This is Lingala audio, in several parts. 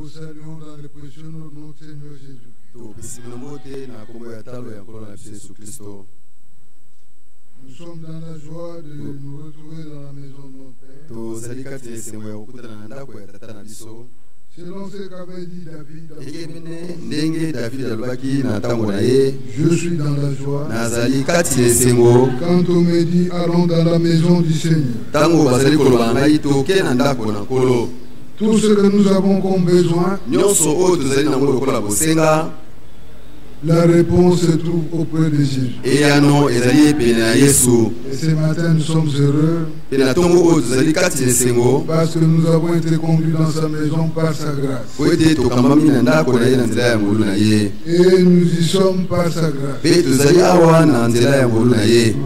vous saluons dans le précieux nom de notre Seigneur Jésus. Nous sommes dans la joie de nous retrouver dans la maison de notre Père. Selon ce qu'avait dit David, je suis dans la joie. Quand on me dit allons dans la maison du Seigneur. Tout ce que nous avons comme besoin, la réponse se trouve auprès de Jésus. Et ce matin, nous sommes heureux parce que nous avons été conduits dans sa maison par sa grâce. Et nous y sommes par sa grâce. Nous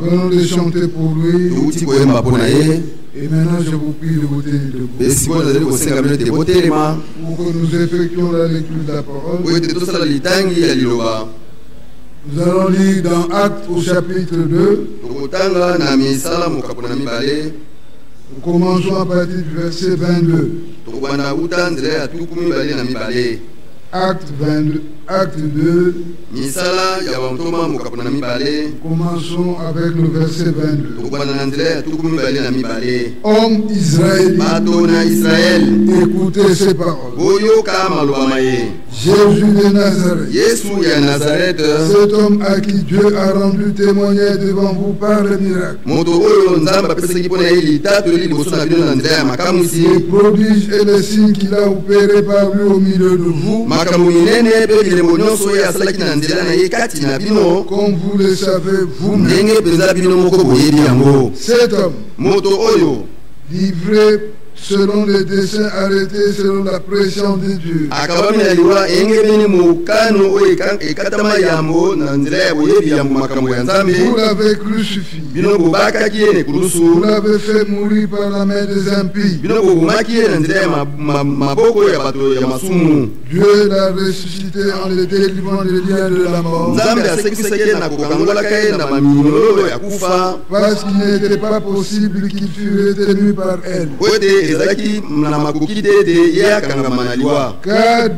venons de chanter pour lui. Et maintenant, je vous prie de vous tenir debout pour que nous effectuions la lecture de la parole. Nous allons lire dans Actes au chapitre 2. Nous commençons à partir du verset 22. Acte 2. Commençons avec le verset 22. Homme Israël, écoutez ces paroles. Jésus de Nazareth, cet homme à qui Dieu a rendu témoignage devant vous par le miracle, les prodiges et les signes qu'il a opérés par lui au milieu de vous, comme vous le savez vous-même. Cet homme, livré selon les desseins arrêtés, selon la pression de Dieu, vous l'avez crucifié, vous l'avez fait mourir par la main des impies. Dieu l'a ressuscité en le délivrant des liens de la mort, parce qu'il n'était pas possible qu'il fût retenu par elle. Car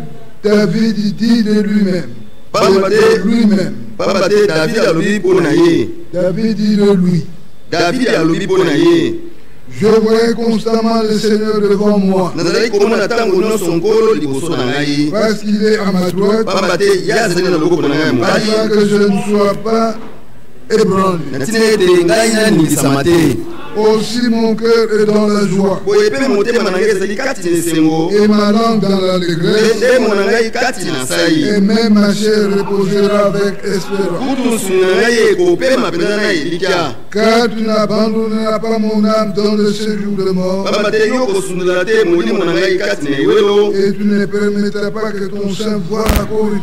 David dit de lui-même, David dit de lui, je voyais constamment le Seigneur devant moi, parce qu'il est à ma droite, afin que je ne sois pas ébranlé. Aussi mon cœur est dans la joie, et ma langue dans l'allégresse, et même ma chair reposera avec espérance. Car tu n'abandonneras pas mon âme dans le séjour de mort, et tu ne permettras pas que ton sein voie la corruption.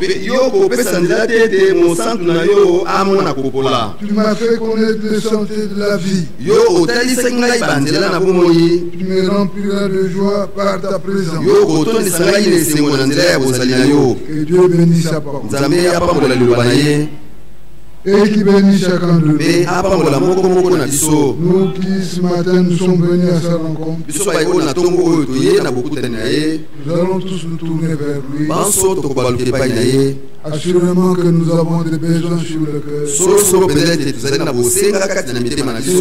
Tu m'as fait connaître les sentiers de la vie. Tu me rempliras de joie par ta présence. Que Dieu bénisse sa parole. Et qui bénisse chacun de nous. Nous qui ce matin nous sommes venus à sa rencontre, nous allons tous nous tourner vers lui. Assurément que nous avons des besoins sur le cœur. C'est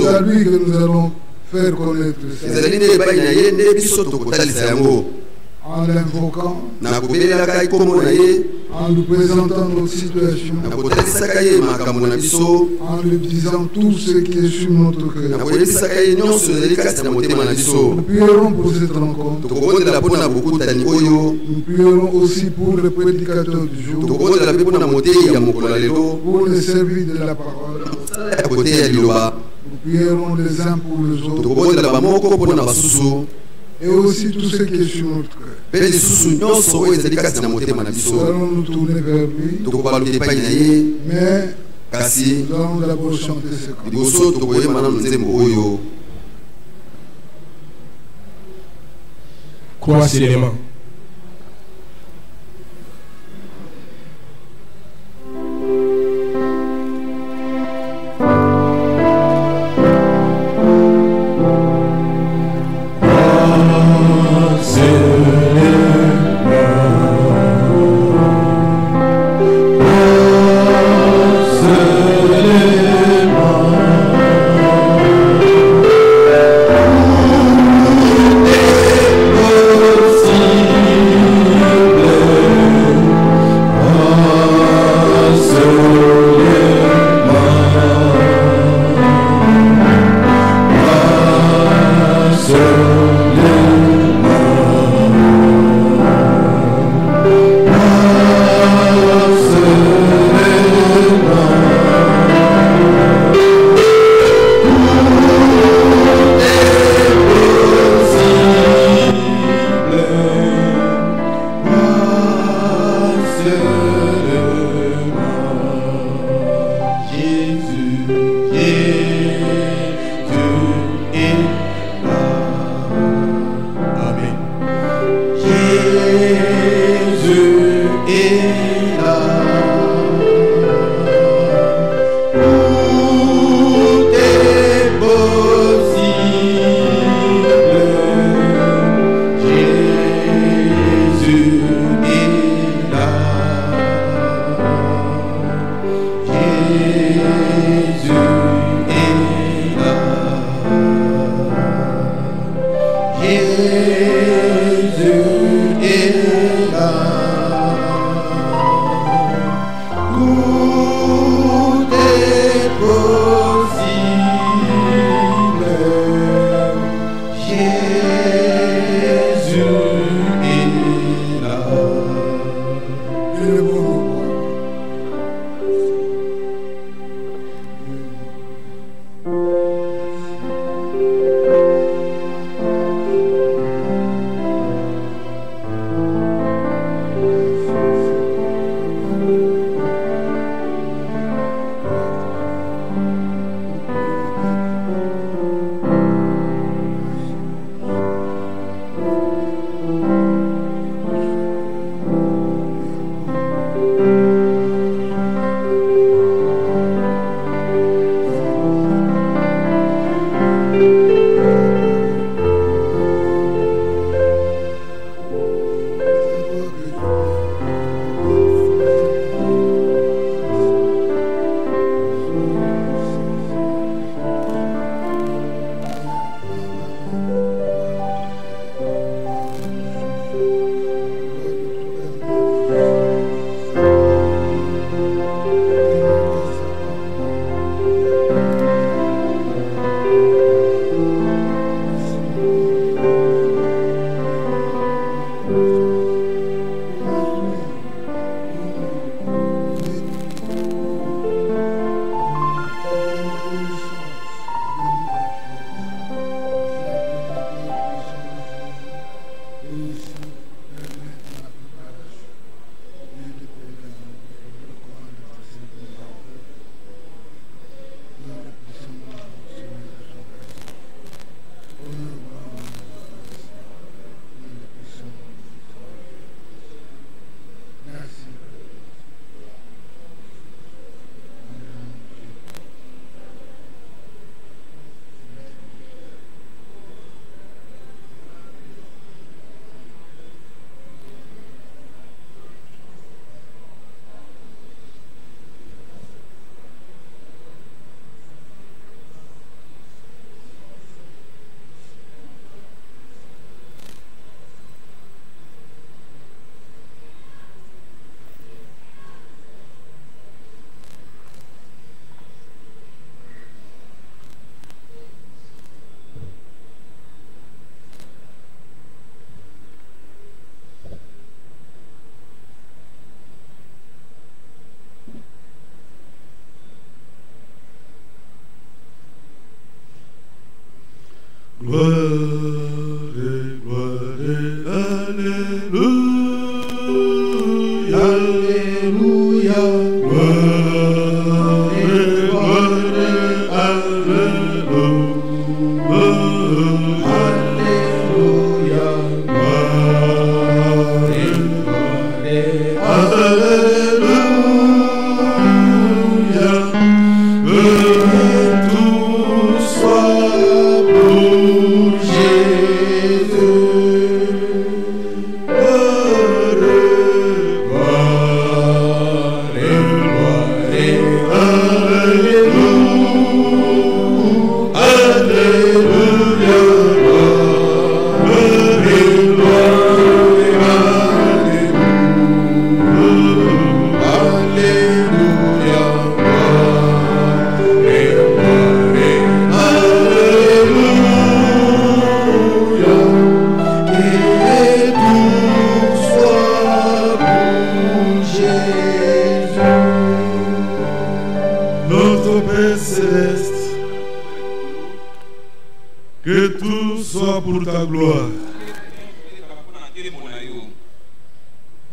à lui que nous allons faire connaître ça. En l'invoquant, en lui présentant notre situation, en lui disant tout ce qui est sur notre cœur. Nous prierons pour cette rencontre. Nous prierons aussi pour le prédicateur du jour, pour les services de la parole. Nous prierons les uns pour les autres, et aussi tout ce qui est sur notre cœur. Nous allons nous tourner vers lui, mais nous allons d'abord chanter ce chant. Crois sérément. Seigneur.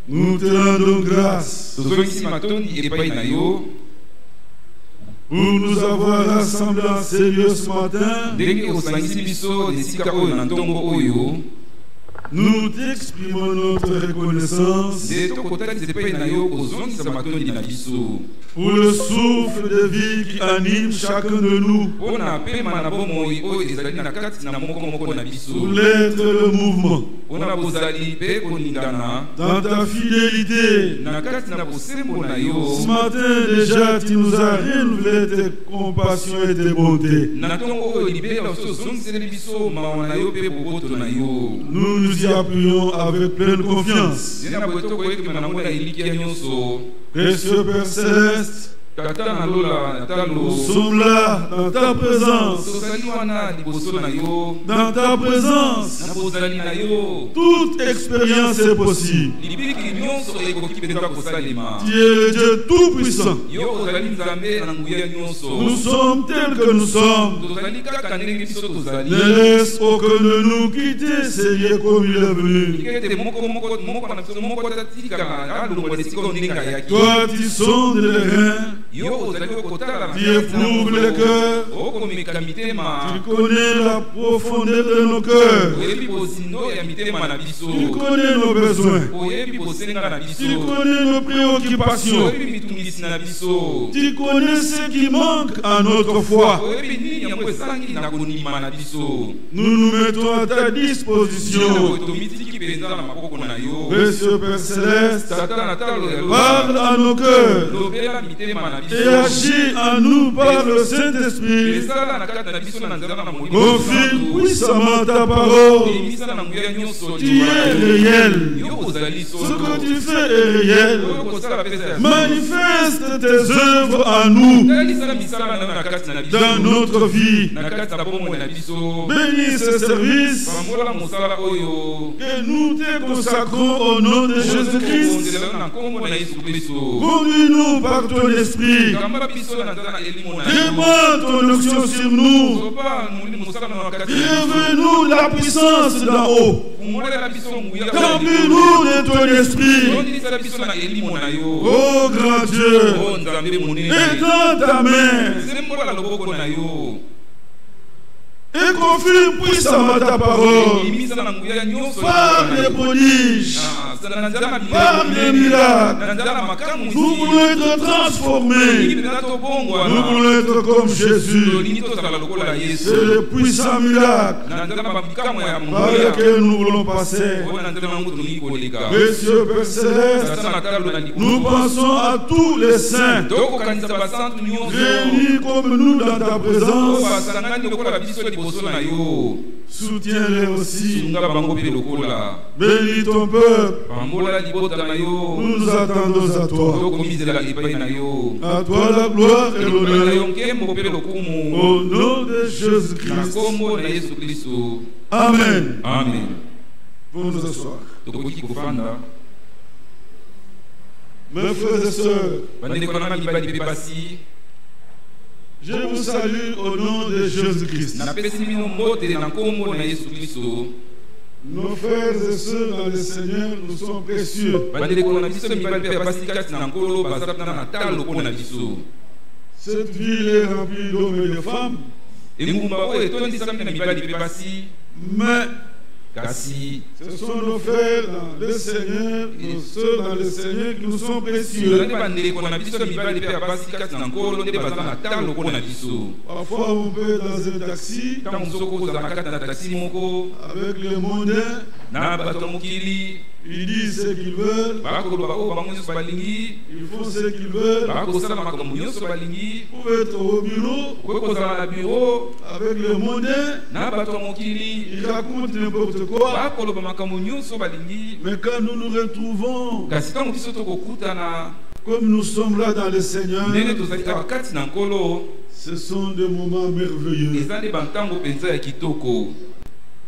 Nous te rendons grâce pour nous avoir rassemblés en Seigneur ce matin Nous t'exprimons notre reconnaissance pour le souffle de vie qui anime chacun de nous, pour l'être et le mouvement. Dans ta fidélité, ce matin déjà tu nous as renouvelé tes compassions et tes bontés. Nous nous y appuyons avec pleine confiance. Précieux Père Céleste, nous sommes là dans ta présence. Dans ta présence, toute expérience est possible. Tu es le Dieu Tout-Puissant. Nous sommes tels que nous sommes. Ne laisse aucun de nous quitter Seigneur comme il est venu. Toi, tu sondes les reins. Tu éprouves les cœurs. Tu connais la profondeur de nos cœurs. Tu connais nos besoins. Tu connais nos préoccupations. Tu connais ce qui manque à notre foi. Nous nous mettons à ta disposition. Précieux Père Céleste, parle à nos cœurs et agis en nous par le Saint-Esprit. Confirme puissamment ta parole. Tu es réel. Ce que tu fais est réel. Manifeste tes œuvres en nous, dans notre vie. Bénis ce service que nous te consacrons au nom de Jésus-Christ. Conduis-nous par ton esprit. Demande ton onction sur nous. Révèle-nous la puissance d'en haut. Remplis-nous de ton esprit. Oh grand Dieu, étends ta main et confirme puissamment ta parole par les prodiges, par les miracles. Nous voulons être transformés. Nous voulons être comme Jésus. C'est le puissant miracle par lequel nous voulons passer. Précieux Père Céleste, nous pensons à tous les saints réunis comme nous dans ta présence. Soutiens-les aussi. Bénis ton peuple. Nous nous attendons à toi. À toi la gloire et l'honneur. Au nom de Jésus-Christ. Amen. Amen. Pour nous asseoir. Mes frères et sœurs, je vous salue au nom de Jésus-Christ. Nos frères et sœurs dans le Seigneur nous sont précieux. Cette ville est remplie d'hommes et de femmes. Mais ce sont nos frères dans le Seigneur, nos sœurs dans le Seigneur qui nous sont précieux. Parfois on peut dans un taxi avec les mondains. Ils disent ce qu'ils veulent. Ils font ce qu'ils veulent. Vous pouvez être au bureau avec le mondain. Ils racontent n'importe quoi. Mais quand nous nous retrouvons, comme nous sommes là dans le Seigneur, ce sont des moments merveilleux.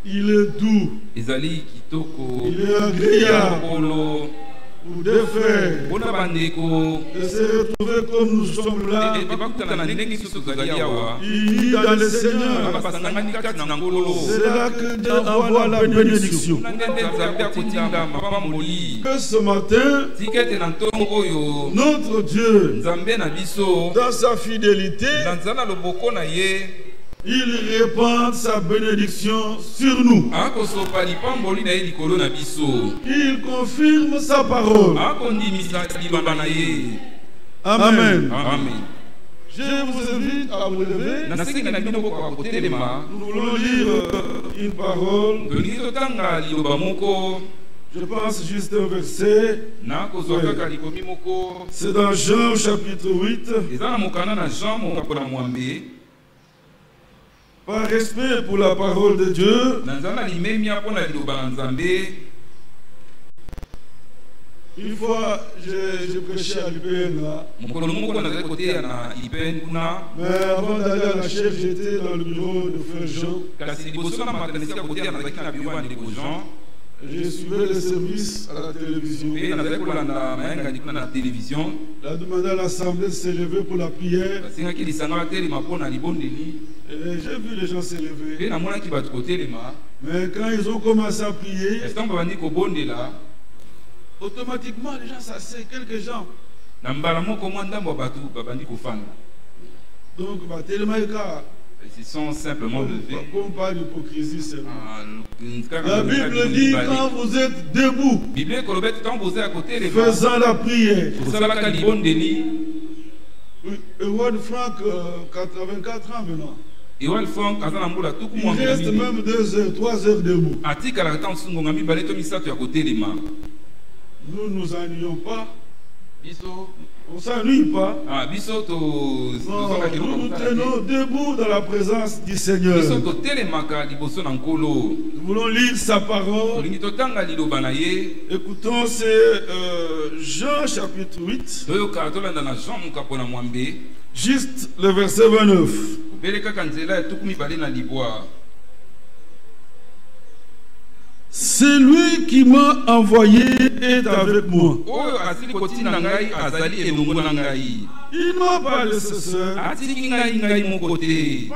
Il est doux. Il est agréable pour des frères de se retrouver comme nous sommes là, unis dans le Seigneur. C'est là que Dieu envoie la bénédiction. Que ce matin, notre Dieu, dans sa fidélité, Il répand sa bénédiction sur nous. Il confirme sa parole. Amen. Amen. Je vous invite à vous lever. Nous voulons lire une parole. Je pense juste un verset. C'est dans Jean chapitre 8. Par respect pour la parole de Dieu, une fois je prêchais à l'IPN là. Mais avant d'aller à la chaire, j'étais dans le bureau de Frère Jean. Je suivais le service à la télévision. Il a demandé à l'assemblée de se lever pour la prière. Et j'ai vu les gens se lever. Mais quand ils ont commencé à prier, automatiquement les gens s'asseyent, quelques gens. Donc, tellement ils sont simplement levés. On parle d'hypocrisie seulement. La Bible dit quand vous êtes debout, faisant la prière. Ewan Frank, 84 ans maintenant. Il reste même 2 heures, 3 heures debout. Nous ne nous ennuyons pas. On ne s'ennuie pas. Nous nous tenons debout dans la présence du Seigneur. Nous voulons lire sa parole. Écoutons, c'est Jean chapitre 8. Juste le verset 29. Celui qui m'a envoyé est avec moi. Il ne m'a pas laissé seul.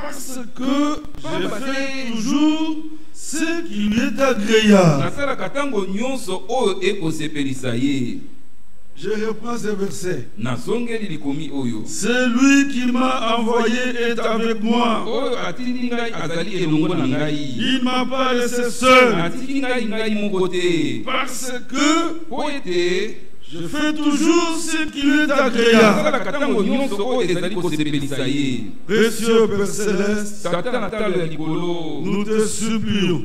Parce que je fais toujours ce qui lui est agréable. Je reprends ce verset. Celui qui m'a envoyé est avec moi. Il ne m'a pas laissé seul. Parce que je fais toujours ce qui lui est agréable. Précieux Père Céleste, nous te supplions.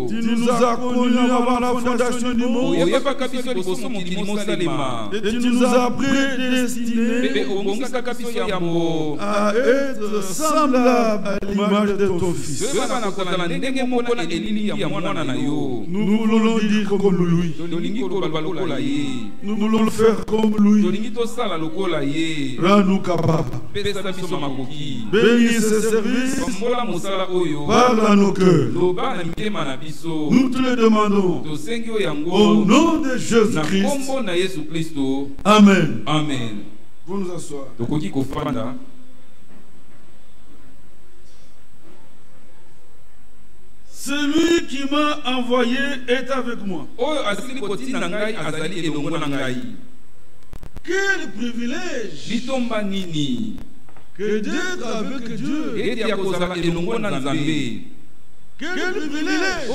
Tu nous as connus avant la fondation du monde. Et tu nous as prédestinés à être semblables à l'image de ton Fils. Nous voulons dire comme lui. Nous voulons le faire comme lui. Rends-nous capables. Bénis ce service. Parle à nos cœurs. Nous te le demandons. Au nom de Jésus-Christ. Amen. Amen. Vous nous asseoir. Celui qui m'a envoyé est avec moi. Quel privilège que d'être avec Dieu. Quel privilège.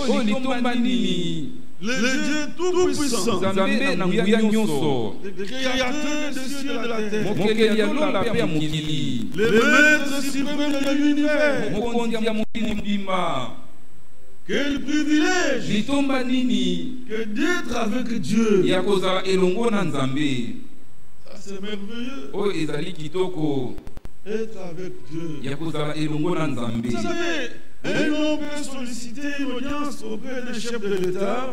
Le Dieu tout-puissant, le créateur des cieux et de la terre, le maître suprême de l'univers. Quel privilège que d'être avec Dieu. Ça c'est merveilleux. Être avec Dieu. Vous savez, un homme peut solliciter une audience auprès d'un chef de l'État.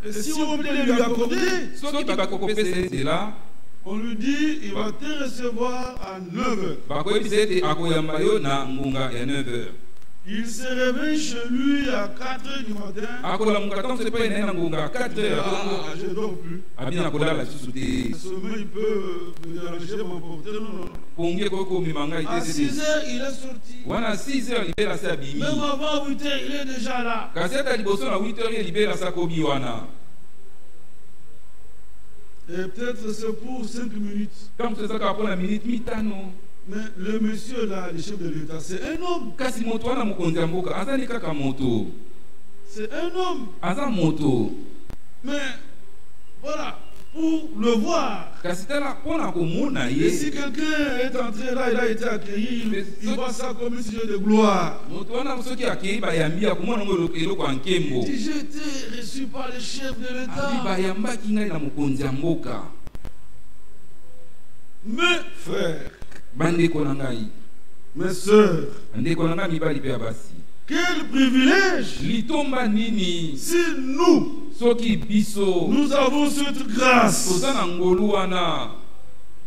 Et si on peut lui accorder, on lui dit il va te recevoir à 9h. Il se réveille chez lui à 4h du matin. Je ne dors plus. Seulement il peut me déranger, m'emporter. Non. À 6h il est sorti. Même avant 8h il est déjà là. Et peut-être c'est pour 5 minutes. Comme c'est ça pour la minute mitano. Mais le monsieur là, le chef de l'État, c'est un homme. Kasi moto wana mokonzi ya mboka azali kaka moto. C'est un homme. Aza moto. Mais voilà, pour le voir. Kasi tala pona komona ye. Et si quelqu'un est entré là, il a été accueilli, il voit ça comme un sujet de gloire. Moto wana soki akei bayambi akomona ngo eloko ya nkembo. Il dit j'ai été reçu par le chef de l'État. Abi bayambaki ngai na mokonzi ya mboka. Mes frères, bandeko na ngai, mes sœurs, bandeko na ngai mibali pe ya basi, quel privilège litomba nini si nous soki biso nous avons cette grâce toza na ngolu wana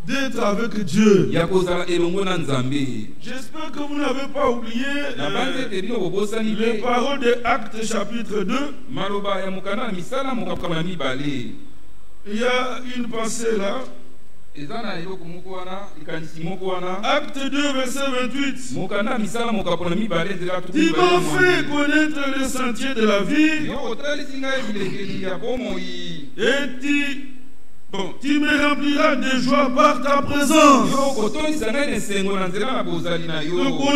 d'être avec Dieu. ya kozala elongo na Nzambe. J'espère que vous n'avez pas oublié na banze te bino bobosani les paroles de Actes chapitre 2. maloba ya mokanda na misala mokapukama na mibale. Il y a une pensée là. Acte 2 verset 28. Il m'a fait connaître le sentier de la vie. Et tu me rempliras de joie par ta présence. Donc on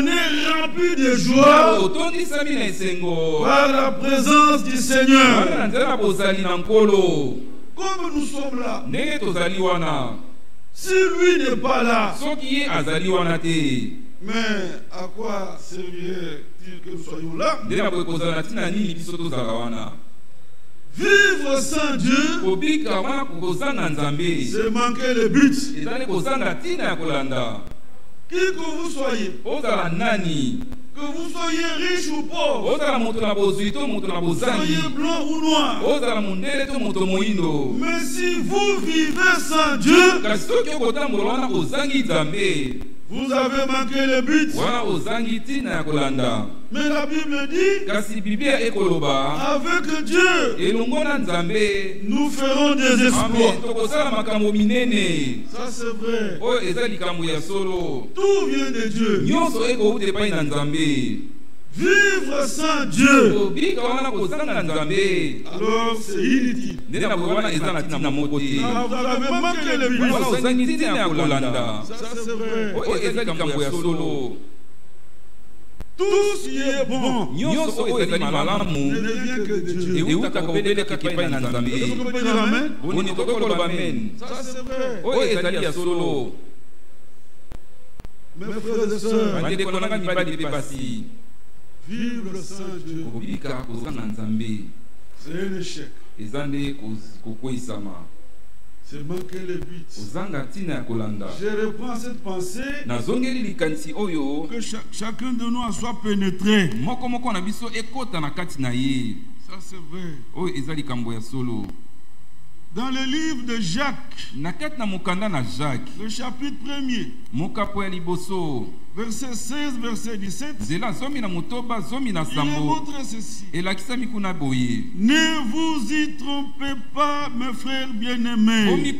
est rempli de joie par la présence du Seigneur. Comme nous sommes là, si lui n'est pas là, mais à quoi servirait-il que nous soyons là? Vivre sans Dieu, c'est manquer le but. Qui que vous soyez, que vous soyez riche ou pauvre, soyez blanc ou noir, mais si vous vivez sans Dieu, vous avez manqué le but. Mais la Bible dit, avec Dieu, nous ferons des exploits. Ça c'est vrai. Tout vient de Dieu. Vivre sans Dieu, alors c'est inutile. Vous avez manqué le but. Ça c'est vrai. Tout ce qui est bon ne vient que de Dieu. Amen. Ça c'est vrai. Mes frères et sœurs, vivre sans Dieu, c'est un échec. C'est manquer le but. Je reprends cette pensée que chacun de nous soit pénétré. Ça c'est vrai. Dans le livre de Jacques, le chapitre 1er, verset 16, verset 17, il est montré ceci. Ne vous y trompez pas, mes frères bien-aimés.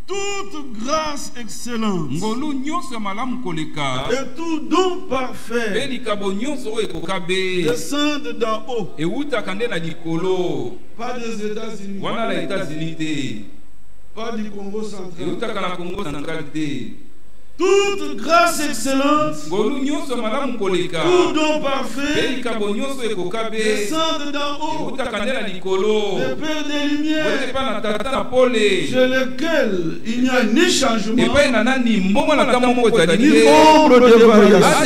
Toute grâce excellente et tout don parfait descendent d'en haut, pas des États-Unis, pas du Congo central. Toute grâce excellente, tout don parfait descend d'en haut, le Père des Lumières, chez lequel il n'y a ni changement, ni ombre de variation.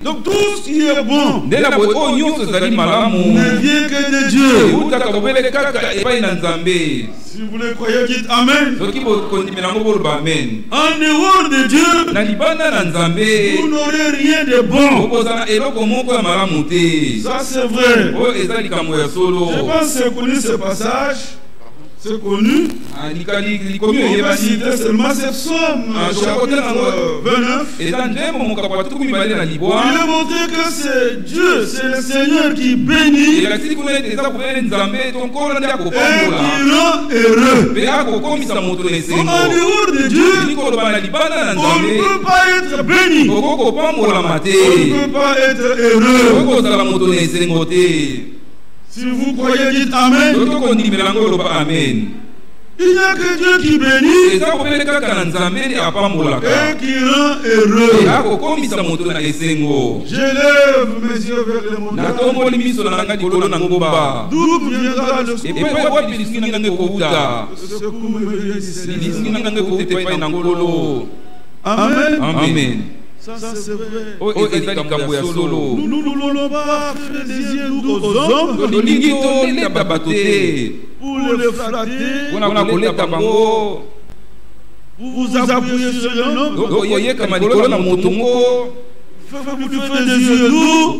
Donc tout ce qui est bon ne vient que de Dieu. Si vous le croyez, dites Amen. En dehors de Dieu, vous n'aurez rien de bon. Ça c'est vrai. Je pense que c'est connu ce passage. C'est connu. On va citer seulement cette somme. Chapitre 29. Il a montré que c'est Dieu, c'est le Seigneur qui bénit et qui rend heureux. En dehors de Dieu, on ne peut pas être béni. On ne peut pas être heureux. Si vous croyez, dites Amen. Amen. Il n'y a que Dieu qui bénit et qui rend heureux. J'élève mes yeux vers le monde. D'où viendra le secours? Amen. Amen. Ça c'est vrai. Nous ne voulons pas faire des yeux aux hommes pour les flatter. Vous vous appuyez sur l'homme. Vous faites des yeux doux.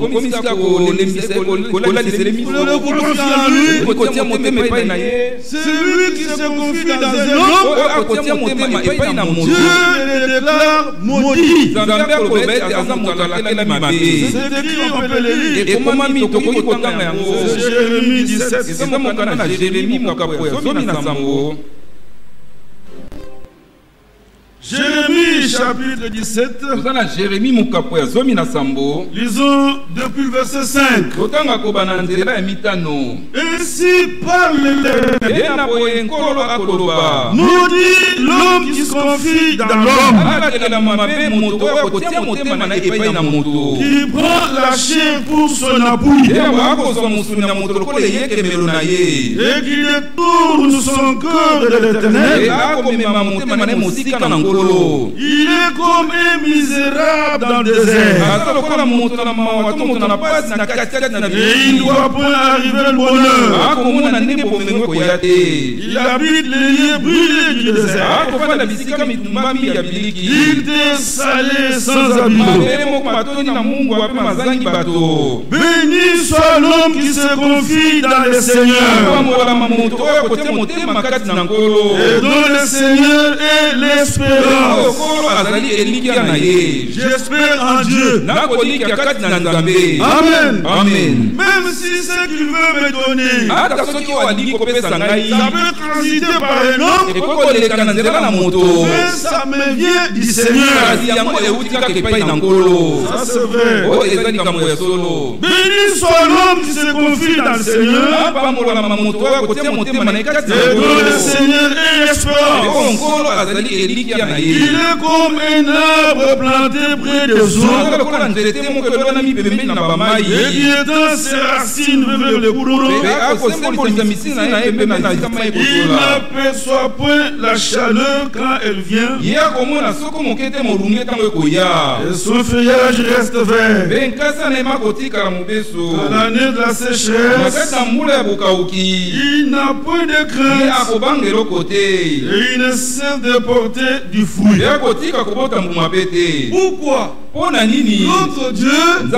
Vous le confiez en lui. C'est lui qui se confie dans un homme. Dieu le déclare maudit. C'est écrit, on peut le lire. C'est Jérémie 17. Jérémie chapitre 17. Lisons depuis le verset 5. Ainsi parle l'Éternel. Maudit l'homme qui se confie dans l'homme, qui prend la chair pour son appui et qui détourne son corps de l'Éternel. Il est comme un misérable dans le désert. Et il ne doit pas arriver le bonheur. Il habite les lieux brûlés du désert. Il est salé sans habitant. Béni soit l'homme qui se confie dans le Seigneur. Et dont le Seigneur est l'espérance. J'espère en Dieu. Amen. Amen. Même si ce qu'il veut me donner, ça peut transiter par un homme, mais ça me vient du Seigneur. Ça c'est vrai. Béni soit l'homme qui se confie dans le Seigneur, et dont le Seigneur est l'espérance. Il est comme un arbre planté près des eaux, et qui étend ses racines vers le courant. Il n'aperçoit point la chaleur quand elle vient, et son feuillage reste vert. À l'année de la sécheresse, il n'a point de crainte, et il ne cesse de porter du fruit. Pourquoi? Notre Dieu, c'est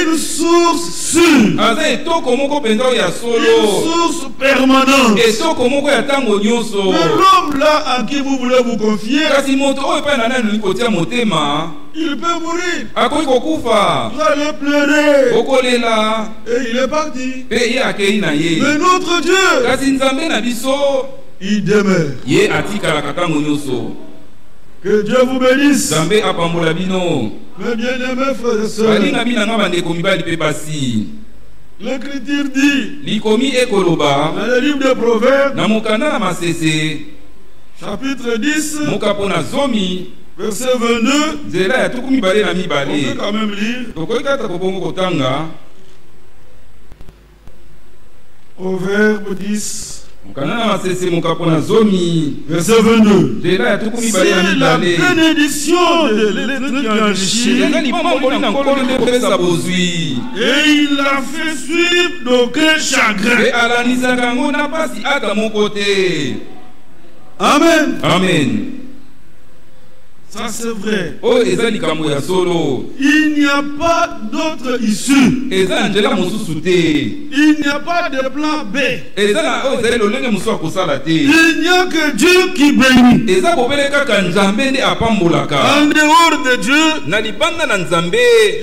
une source sûre, une source permanente. Mais l'homme là en qui vous voulez vous confier, il peut mourir. Vous allez pleurer. Et il est parti. Mais notre Dieu, il demeure. Que Dieu vous bénisse. Mes bien-aimés frères et sœurs, l'Écriture dit dans le livre de Proverbes, chapitre 10, verset 22, on peut quand même lire. Proverbe 10, verset 22. C'est la bénédiction de l'Éternel qui enrichit, et il l'a fait suivre d'aucun chagrin. Amen. Amen. Ça c'est vrai. Il n'y a pas d'autre issue. Il n'y a pas de plan B. Il n'y a que Dieu qui bénit. En dehors de Dieu,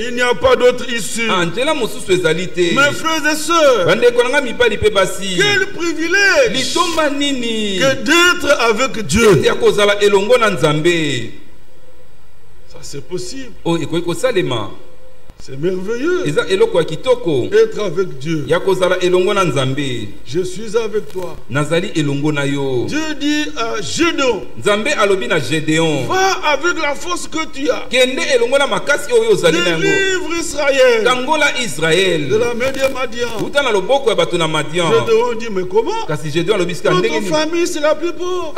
il n'y a pas d'autre issue. Mes frères et sœurs, quel privilège que d'être avec Dieu. Ça c'est possible. C'est merveilleux. Être avec Dieu. Je suis avec toi. Dieu dit à Gédéon, va avec la force que tu as. Délivre Israël de la main de Madian. Gédéon dit, mais comment? Notre famille c'est la plus pauvre.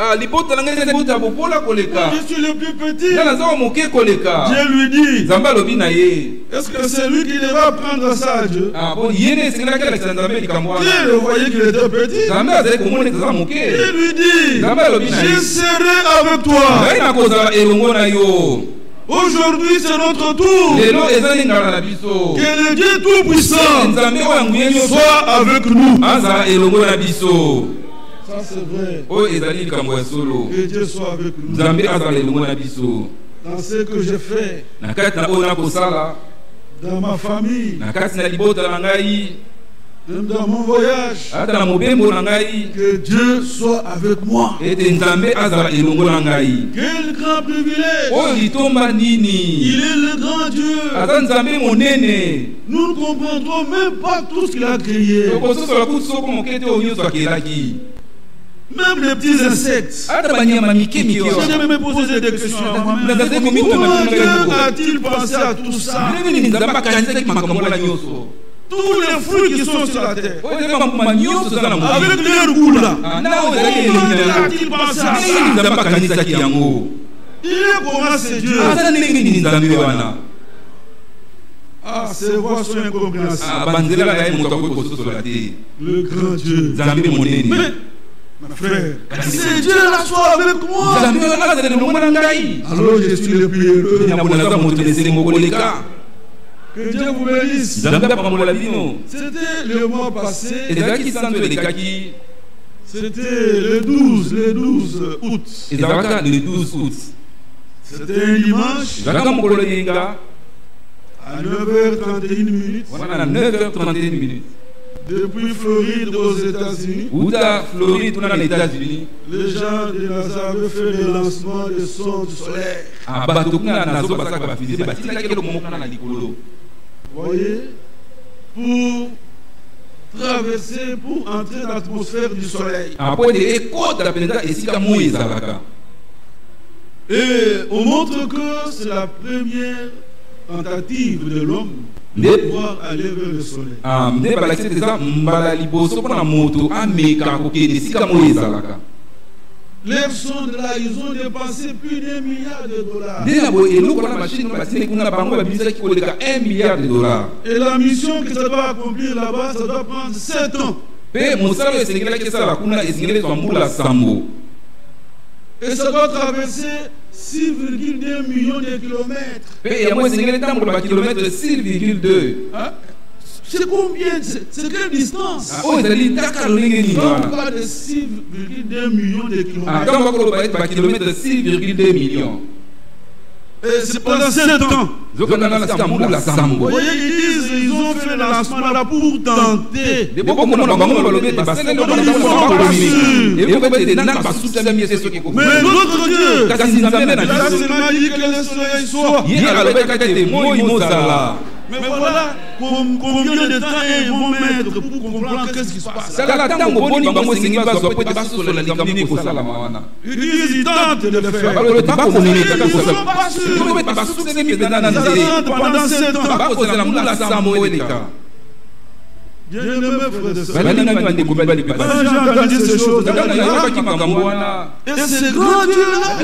Je suis le plus petit. Dieu lui dit, est-ce que c'est lui qui devra prendre ça à Dieu? Dieu le voyait qu'il était petit. Il lui dit, je serai avec toi. Aujourd'hui c'est notre tour. Que le Dieu Tout-Puissant soit avec nous. Ça c'est vrai. Que Dieu soit avec nous. Dans ce que je fais, dans ma famille, même dans mon voyage, que Dieu soit avec moi. Quel grand privilège. Il est le grand Dieu. Nous ne comprendrons même pas tout ce qu'il a créé. Même les petits insectes. Je vais me poser des questions. Comment Dieu a-t-il pensé à tout ça? Tous les fruits qui sont sur la terre, avec leur goût là, comment a-t-il pensé à ça? Il est comment c'est Dieu? Ces voix sont incompréhensibles. Le grand Dieu. Mais ma frère, c'est Dieu là soit avec moi. Alors je suis le plus heureux. Que Dieu vous bénisse. C'était le mois passé. C'était le 12 août. C'était un dimanche. À 9h31. Depuis Floride aux États-Unis, les gens de NASA avaient fait le lancement des sondes solaires. Vous voyez, pour traverser, pour entrer dans l'atmosphère du soleil. Et on montre que c'est la première tentative de l'homme de pouvoir aller vers le soleil. Les sondes là, ils ont dépensé plus d'$1 milliard. Et la mission que ça doit accomplir là-bas, ça doit prendre 7 ans. Et ça doit traverser 6,2 millions de kilomètres. C'est combien? C'est quelle distance? On parle de 6,2 millions de kilomètres. Et c'est pendant 7 ans. Vous voyez, ils ont fait le lancement là pour tenter. Mais notre Dieu, il a seulement dit que le soleil soit. Mais voilà combien de temps ils vont mettre pour comprendre qu'est-ce qui se passe. Ils disent ils tentent de le faire. Ils ne sont pas sûrs. Pendant 7 ans. Bien-aimés frères et sœurs, quand j'ai entendu ces choses, et c'est grand Dieu là,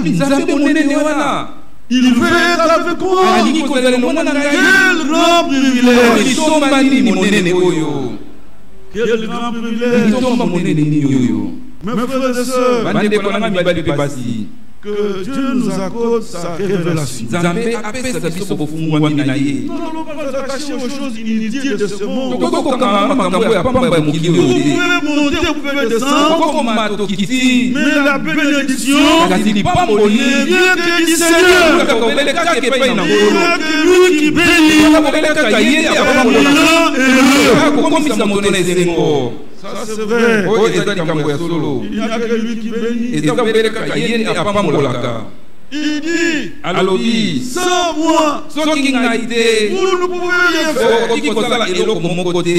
il veut être avec moi. Quel grand privilège. Quel grand privilège. Mes frères et sœurs, que Dieu nous accorde sa révélation. Nous n'allons pas nous attacher aux choses inutiles de ce monde. Vous pouvez monter, vous pouvez descendre, mais la bénédiction ne vient que du Seigneur. Il n'y a que lui qui bénit. Ça c'est vrai. Il n'y a que lui qui bénit. Il dit, alobi sans moi, soki ngai te vous ne pouvez rien faire. okoki kozala eloko moko te.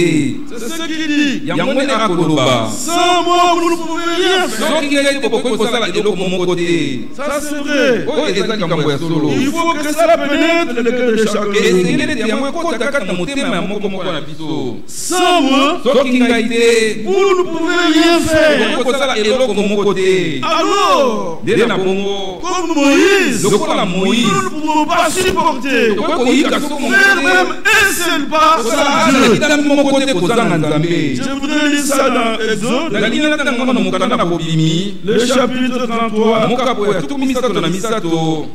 C'est ce qu'il dit. yango nde akoloba Sans moi, vous ne pouvez rien faire. soki ngai te okoki kozala eloko moko te. Ça c'est vrai. oyo eza likambo ya solo. Il faut que cela pénètre le cœur de chacun. esengeli ete yango ekota kati na motema ya moko na biso. Sans moi, soki ngai te vous ne pouvez rien faire. okoki kozala eloko moko te. Alors, nde na bongo comme Moïse, lokola Moïse nous ne pouvons pas supporter okoki koyika soko faire même un seul pas sans Dieu. itami moko te kozanga nzambe. Je voudrais lire ça dans Exode, nalingi natanga na mokanda na bobimi le chapitre 33. mokapo ya tuku misato na misato.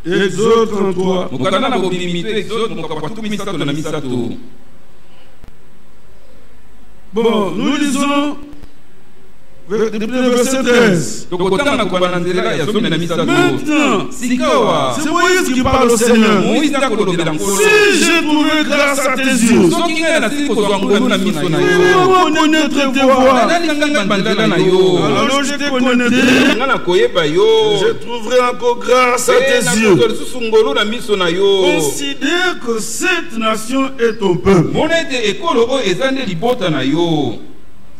Exode 33. mokanda na bobimi to exode mokapo ya tuku misato na misato. Bon, nous lisons depuis le verset 13. tokotanga kobanda nzela ya zomi na misato. Maintenant, sikawa c'est Moïse qui parle au Seigneur. moïse akolobela nkolo Si j'ai trouvé grâce à tes yeux, soki ngai nasili kozwa ngolu na miso na yo fais-moi connaître tes voies. nalinga ngai banzela na yo Alors je te connaîtrai, nga na koyeba yo je trouverai encore grâce à tes yeux. nakozwa lisusu ngolu na miso na yo. Considère que cette nation est ton peuple. mona ete ekolo oyo eza nde libota na yo.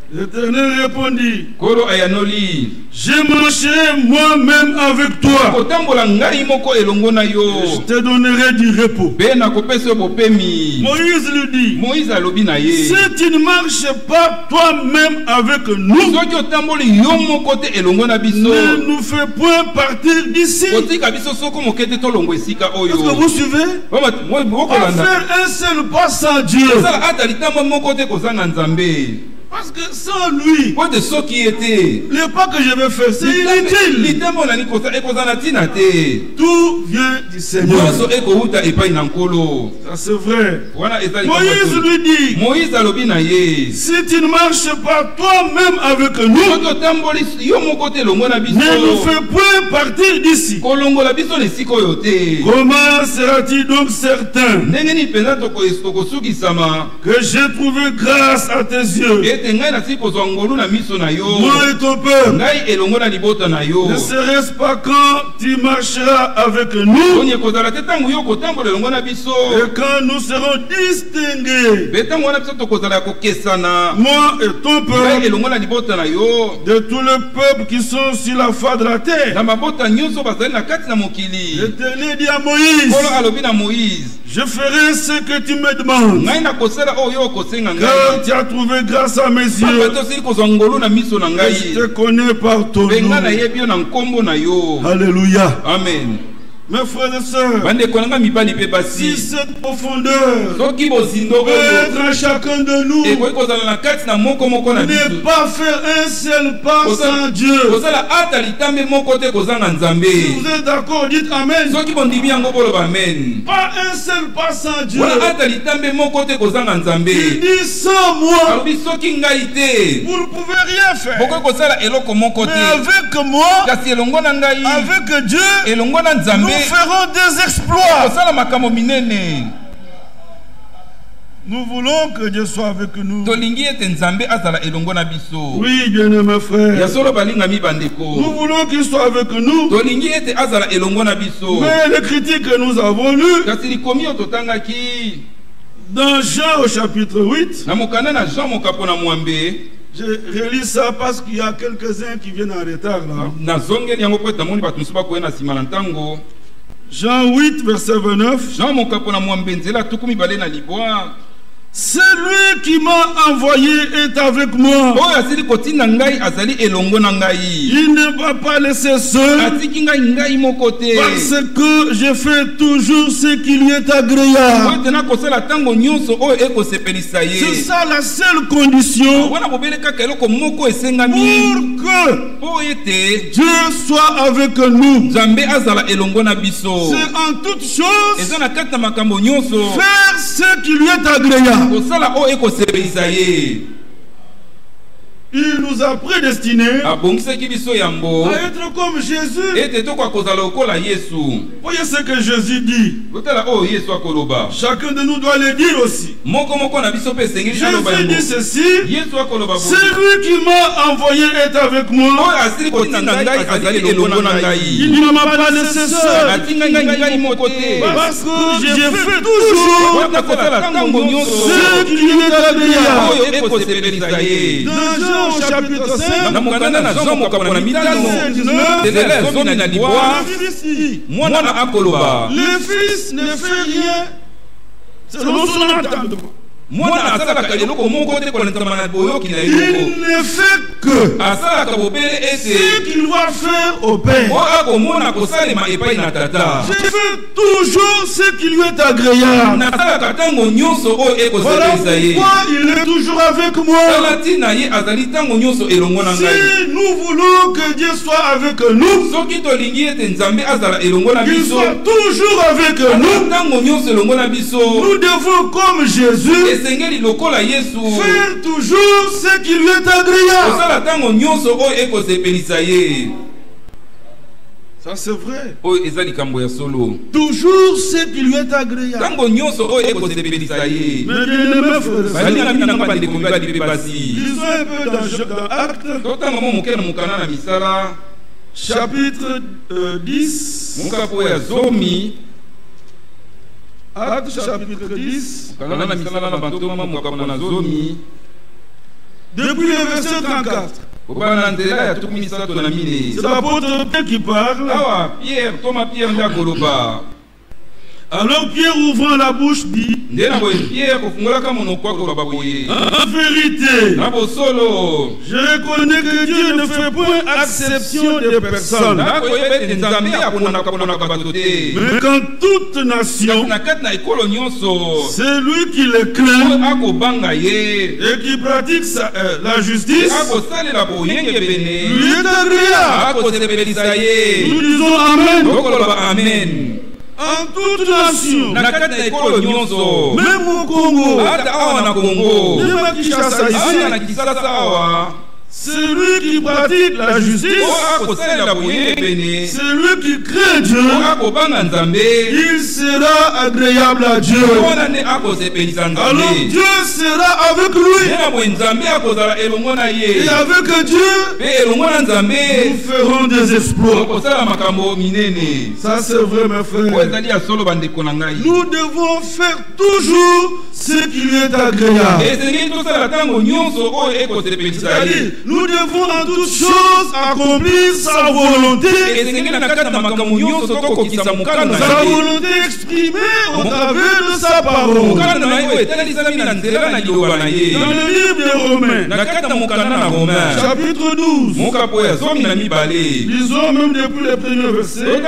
L'Éternel répondit, kolo ayanoli j'ai marché moi-même avec toi. kotambola ngai moko elongo na yo Je te donnerai du repos. mpe nakopesa yo bopemi. Moïse lui dit, moïse alobi na ye si tu ne marches pas toi-même avec nous, soki otamboli yo moko te elongo na biso ne nous fais point partir d'ici. kotika biso soko moke te tolongo esika Est-ce que oyo. vous suivez? À bokolanda faire un seul pas sans Dieu. kosala ata litambo moko te kozanga nzambe. Parce que sans lui, po te soki ye te le pas que je vais faire, c'est inutile. litambo nani ekozala na ntina te. Tout vient du Seigneur. nyonso ekowuta epai na nkolo. Ça c'est vrai. wana eza likambo ya Moïse solo. lui dit, moïse alobi na ye si tu ne marches pas toi-même avec nous, soki otamboli yo moko te elongo na ne nous biso fais point partir d'ici. kolongola biso na esika oyo te. Comment sera-t-il donc certain ndenge nini mpenza tokosukisama que j'ai trouvé grâce à tes yeux, ete ngai nasili kozwa ngolu na miso na yo moi et ton peuple? ngai elongo na libota na yo. Ne serait-ce pas quand tu marcheras avec nous oni ekozala te ntango yo kotambola elongo na biso et quand nous serons distingués, mpe ntango wana biso tokozala ya kokesana moi et ton ngai peuple, elongo na libota na yo de tous les peuples qui sont sur la face de la terre? na mabota nyonso bazali na kati na mokili. L'Éternel dit à Moïse, nkolo alobi na moïse je ferai ce que tu me demandes, ngai nakosala oyo yo okosenga car ngai tu as trouvé grâce à mes yeux. papa tosili kozwa ngolu na miso na Je ngai te connais par ton mpe ngai nom. nayebi yo na nkombo na yo. Alléluia. amen. Mes frères et sœurs, bandeko na ngai mibali mpe si basi cette profondeur soki bozindo peut oyo être en chacun de nous, ekoki kozala na kati na moko na ne biso pas faire un seul pas sans Dieu. kozala ata litambe moko te kozanga Si nzambe. vous êtes d'accord, dites Amen. soki bondimi yango boloba amen. Pas un seul pas sans Dieu. wana ata litambe moko te kozanga Il nzambe. dit sans moi, alobi soki ngai te vous ne pouvez rien faire. bokoki kosala eloko moko Mais te avec moi, kasi elongo na ngai avec Dieu, elongo na nous nzambe ferons des exploits. kosala makambo minene. Nous voulons que Dieu soit avec nous. tolingi ete nzambe azala elongo na biso. Oui, bien-aimés ya frères. solo balingami Nous bandeko voulons qu'il soit avec nous. tolingi ete azala elongo na biso. Mais les critiques que nous avons lues kasi likomi oyo totangaki dans Jean au chapitre 8, na mokanda na jean mokapo na mwambe je relis ça parce qu'il y a quelques-uns qui viennent en retard là. nazongeli yango po ete namoni bato mosusu bakoya na nsima na ntango. Jean 8, verset 29. jean mokapo na mwambe nzela tuku mibale na libwa. Celui qui m'a envoyé est avec moi. oyo asili kotinda ngai azali elongo na ngai. Il ne va pas laisser seul atiki ngai moko te. parce que je fais toujours ce qui lui est agréable. oyo ete nakosala ntango nyonso oyo ekosepelisa C'est ye. ça la seule condition wana bobele kaka eloko moko esengami pour que po ete Dieu soit avec nous. nzambe azala elongo na biso. C'est en toutes choses eza na kati na makambo nyonso faire ce qui lui est agréable. kosala oyo ekosepelisa ye. Il nous a prédestinés à être comme Jésus. Voyez ce que Jésus dit. Chacun de nous doit le dire aussi. Jésus dit ceci. Celui qui m'a envoyé est avec moi. Il ne m'a pas laissé seul. Parce que j'ai fait toujours ce qui lui est agréable. Dans Jean chapitre 5, le Fils ne fait rien selon son entendement. Il ne fait que ce qu'il va faire au Père. Je fais toujours ce qui lui est agréable. Voilà pourquoi il est toujours avec moi. Si nous voulons que Dieu soit avec nous, qu'il soit toujours avec nous, nous devons comme Jésus faire toujours ce qui lui est agréable. Ça c'est vrai. Toujours ce qui lui est agréable. Mais bien aimés frères, lisons un peu dans Actes chapitre 10. Actes chapitre 10. Depuis le verset 34. C'est l'apôtre Pierre qui parle. Alors Pierre, ouvrant la bouche, dit: en vérité, je reconnais que Dieu ne fait point exception de personnes, mais qu'en toute nation, celui qui le craint et qui pratique la justice lui est agréable. Nous disons Amen. En toute nation, même au Congo, même à Kinshasa ici, celui qui pratique la justice, celui qui craint Dieu, il sera agréable à Dieu. Alors Dieu sera avec lui. Et avec Dieu, nous ferons des exploits. Ça c'est vrai mes frères. Nous devons faire toujours ce qui lui est agréable. Nous devons en toutes choses accomplir sa volonté. Sa volonté exprimée au travers de sa parole. Dans le livre des Romains, chapitre 12, lisons même depuis les premiers versets.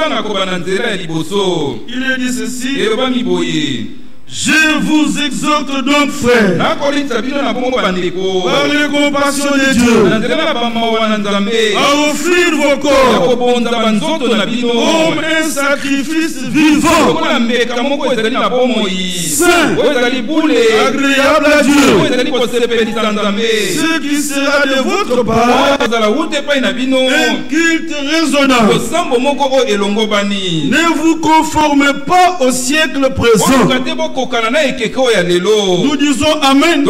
Il est dit ceci: je vous exhorte donc, frères, par les compassions de Dieu, à offrir vos corps comme un sacrifice vivant, saint, agréable à Dieu, ce qui sera de votre part un culte raisonnable. Ne vous conformez pas au siècle présent. Nous disons Amen.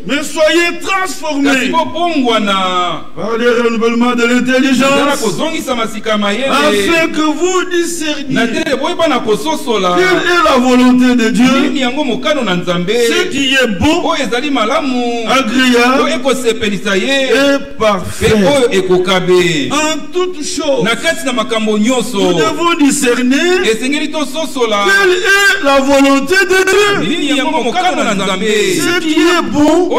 Mais soyez transformés par le renouvellement de l'intelligence, afin que vous discerniez quelle est la volonté de Dieu, ce qui est bon, agréable et parfait. En toutes choses, nous devons discerner quelle est la volonté de Dieu, ce qui est bon,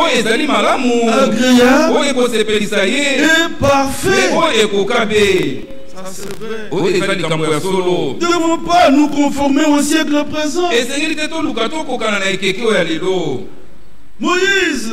agréable et parfait. Ça c'est vrai. Nous ne devons pas nous conformer au siècle présent. Moïse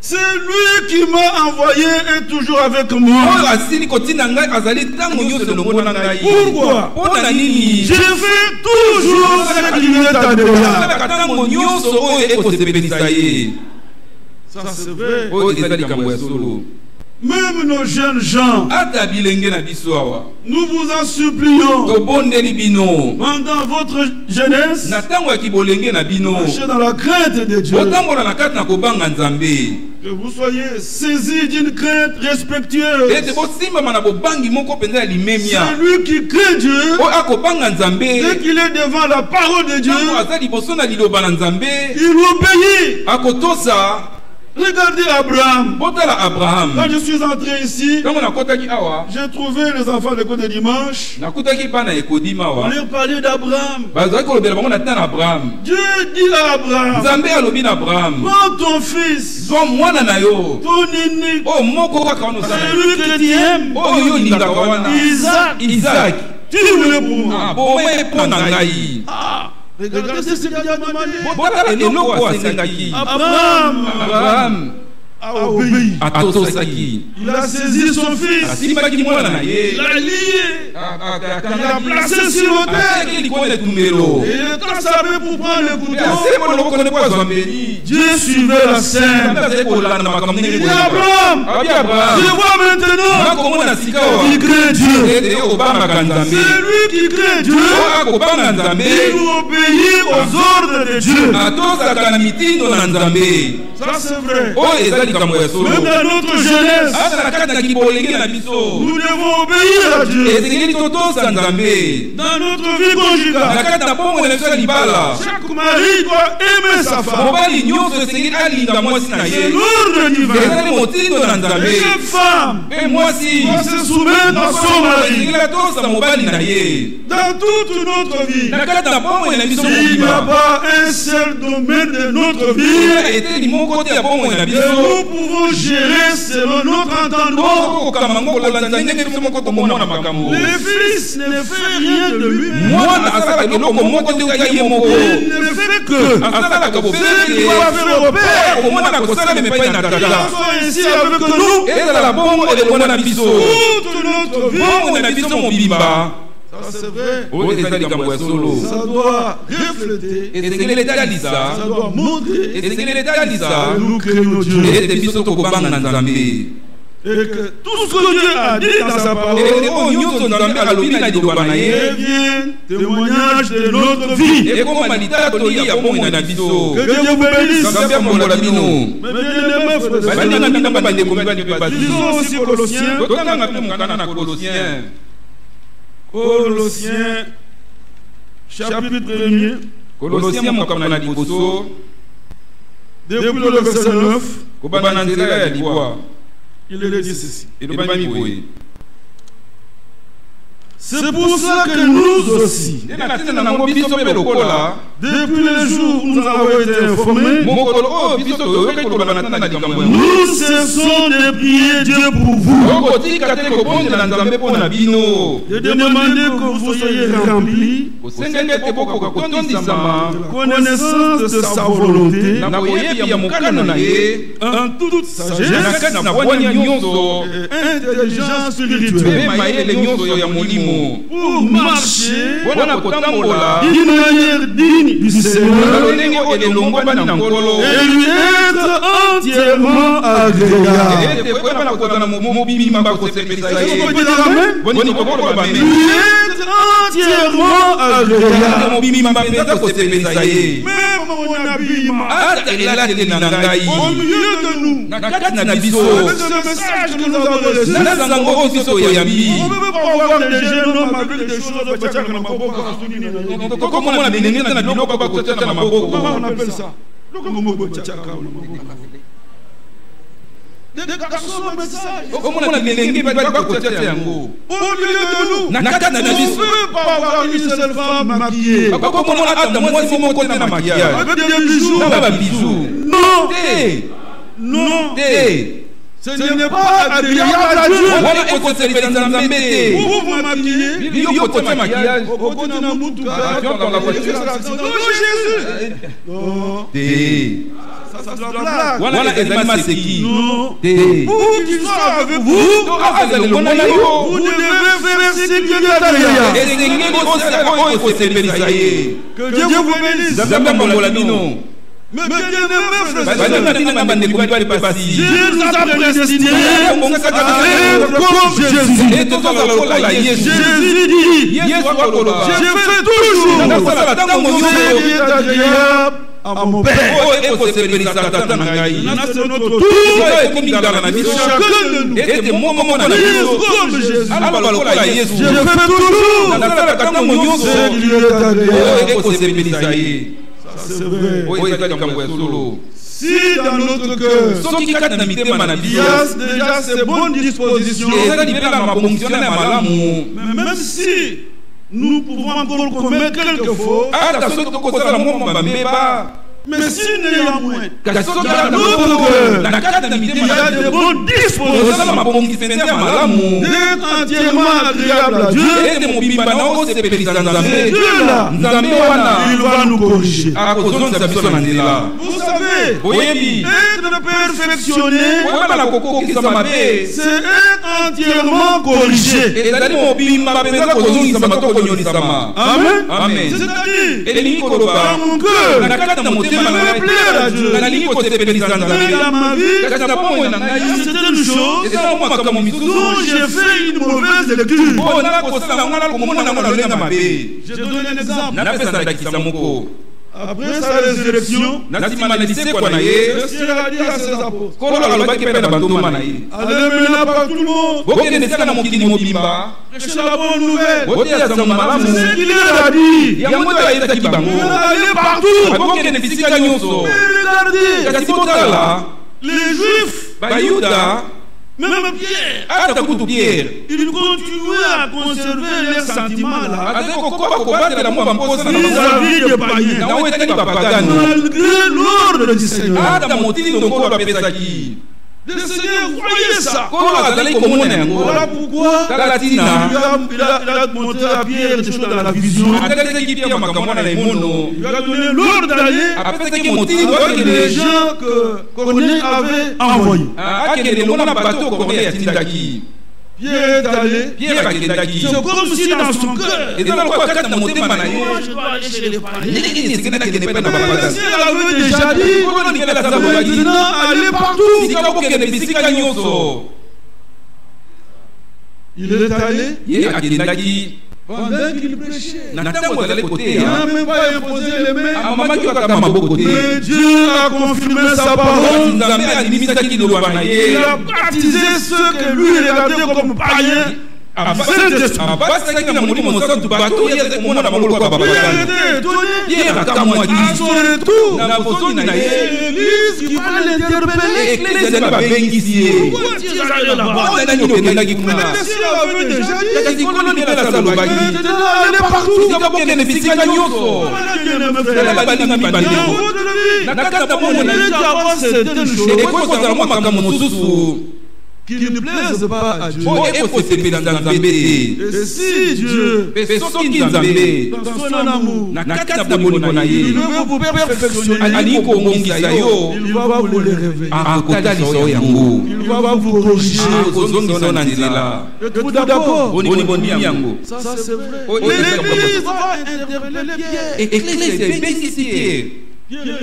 C'est lui qui m'a envoyé et toujours avec moi. Pourquoi? Je fais toujours ce qui est agréable. Ça c'est vrai. Même nos jeunes gens, nous vous en supplions, pendant votre jeunesse, marchez dans la crainte de Dieu, que vous soyez saisis d'une crainte respectueuse. C'est lui qui craint Dieu, dès qu'il est devant la parole de Dieu, il obéit. Regardez Abraham. Quand je suis entré ici, j'ai trouvé les enfants de côté dimanche. On leur parlait d'Abraham. Dieu dit à Abraham, prends ton fils, ton unique, celui que tu aimes, Isaac, tue-le pour moi. Regardez ce qu'il a demandé. Abraham a obéi. Il a saisi son fils. Il l'a lié. Il l'a placé sur l'autel. Et quand ça veut pour prendre le couteau, Dieu suivait la scène. Il dit Abraham, je vois maintenant qu'il craint Dieu. C'est lui qui craint Dieu. Il obéit aux ordres de Dieu. Ça c'est vrai. Même dans notre jeunesse, nous devons obéir à Dieu. Dans notre vie conjugale, chaque mari doit aimer sa femme. C'est l'ordre divin. Et chaque femme doit se soumettre à son mari. Dans toute notre vie, il n'y a pas un seul domaine de notre vie nous pouvons gérer selon notre entendement. Le fils ne fait rien de lui-même. Il ne fait que ce qu'il va faire au Père. Il est ici avec nous toute notre vie. Ça c'est vrai. Ça doit refléter. Ça doit montrer que nous craignons Dieu. Et que tout ce que Dieu a dit dans sa parole devient témoignage de notre vie. Que Dieu vous bénisse. Lisons aussi Colossiens chapitre 1er, depuis le verset 9, il est dit ceci. C'est pour ça que nous aussi, depuis le jour où nous avons été informés, nous cessons de prier Dieu pour vous, de demander que vous soyez remplis de connaissance de sa volonté, en toute sagesse et intelligence spirituelle, pour marcher d'une manière digne du Seigneur et lui être entièrement agréable. Lui être entièrement agréable. Même mon habillement au milieu de nous, avec ce message que nous avons reçu, on ne peut pas voir des jeunes hommes avec des choses. Comment on appelle ça? Des garçons de message. Au milieu de nous, on ne peut pas avoir une seule femme maquillée avec des bijoux. Non. Ce n'est pas agréable à Dieu. Vous vous maquillez au côté d'un moutou dans la voiture. Jésus. Voilà les animaux c'est qui? Non. Pour qu'il soit avec vous, vous devez faire ce qu'il y a derrière. Que Dieu vous bénisse. Mais bien aimé frère, Dieu nous a prédestinés à faire comme Jésus. Jésus dit, je fais toujours ce qui est agréable à mon Père. Maintenant c'est notre tour. Chacun de nous comme Jésus. Je fais toujours ce qui est agréable. C'est vrai. Si dans notre cœur il y a déjà ces bonnes dispositions, mais même si nous pouvons encore commettre quelques fautes, mais si néanmoins dans notre cœur il y a de bonnes dispositions d'être entièrement agréable à Dieu, Dieu là, il va nous corriger. Vous savez, être perfectionné, c'est être entièrement corrigé. Amen. C'est-à-dire, dans mon cœur, je veux plaire à Dieu. Dans ma vie, il y a certaines choses dont j'ai fait une mauvaise lecture. Je donne un exemple. Après sa résurrection, le Seigneur a dit à ses apôtres, allez maintenant par tout le monde, prêchez la bonne nouvelle. C'est ce qu'il leur a dit. Allez partout. Mais regardez, les Juifs, même Pierre, ils continuaient à conserver leurs sentiments là vis-à-vis des païens, malgré l'ordre du Seigneur. Le Seigneur voyait ça. Voilà pourquoi il a montré à Pierre des choses dans la vision. Il a donné l'ordre d'aller avec les gens que Corneille avait envoyés. Pierre est allé. C'est comme si dans son cœur, je dois aller chez les païens. Le Seigneur avait déjà dit, maintenant allez partout. Il est allé. Pendant qu'il prêchait, il n'a même pas imposé les mains. Mais Dieu a confirmé sa parole. Il a baptisé ceux que lui regardait comme païens. L'église qui va l'interpeller. Pourquoi tu es allé là-bas? Mais le Seigneur avait déjà dit, allez partout. Qui ne plaise pas à Dieu. Et si Dieu, dans son amour, il veut vous perfectionner, il va vous le révéler. Il va vous corriger. Êtes-vous d'accord? Ça c'est vrai. L'Église va interpeller Pierre. Pierre,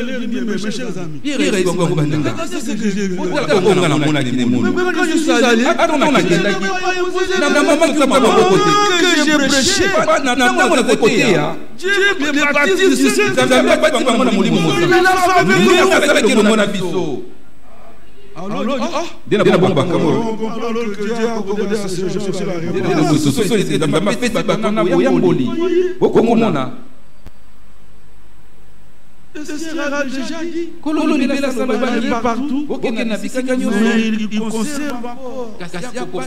mes chers amis. Pierre, c'est ce que j'ai vu. Même quand je suis allé, que j'ai prêché, Dieu me baptise du Saint-Esprit. Alors, on comprend que Dieu a accordé à ces gens la révélation. Le Seigneur a déjà dit partout, mais il conserve encore.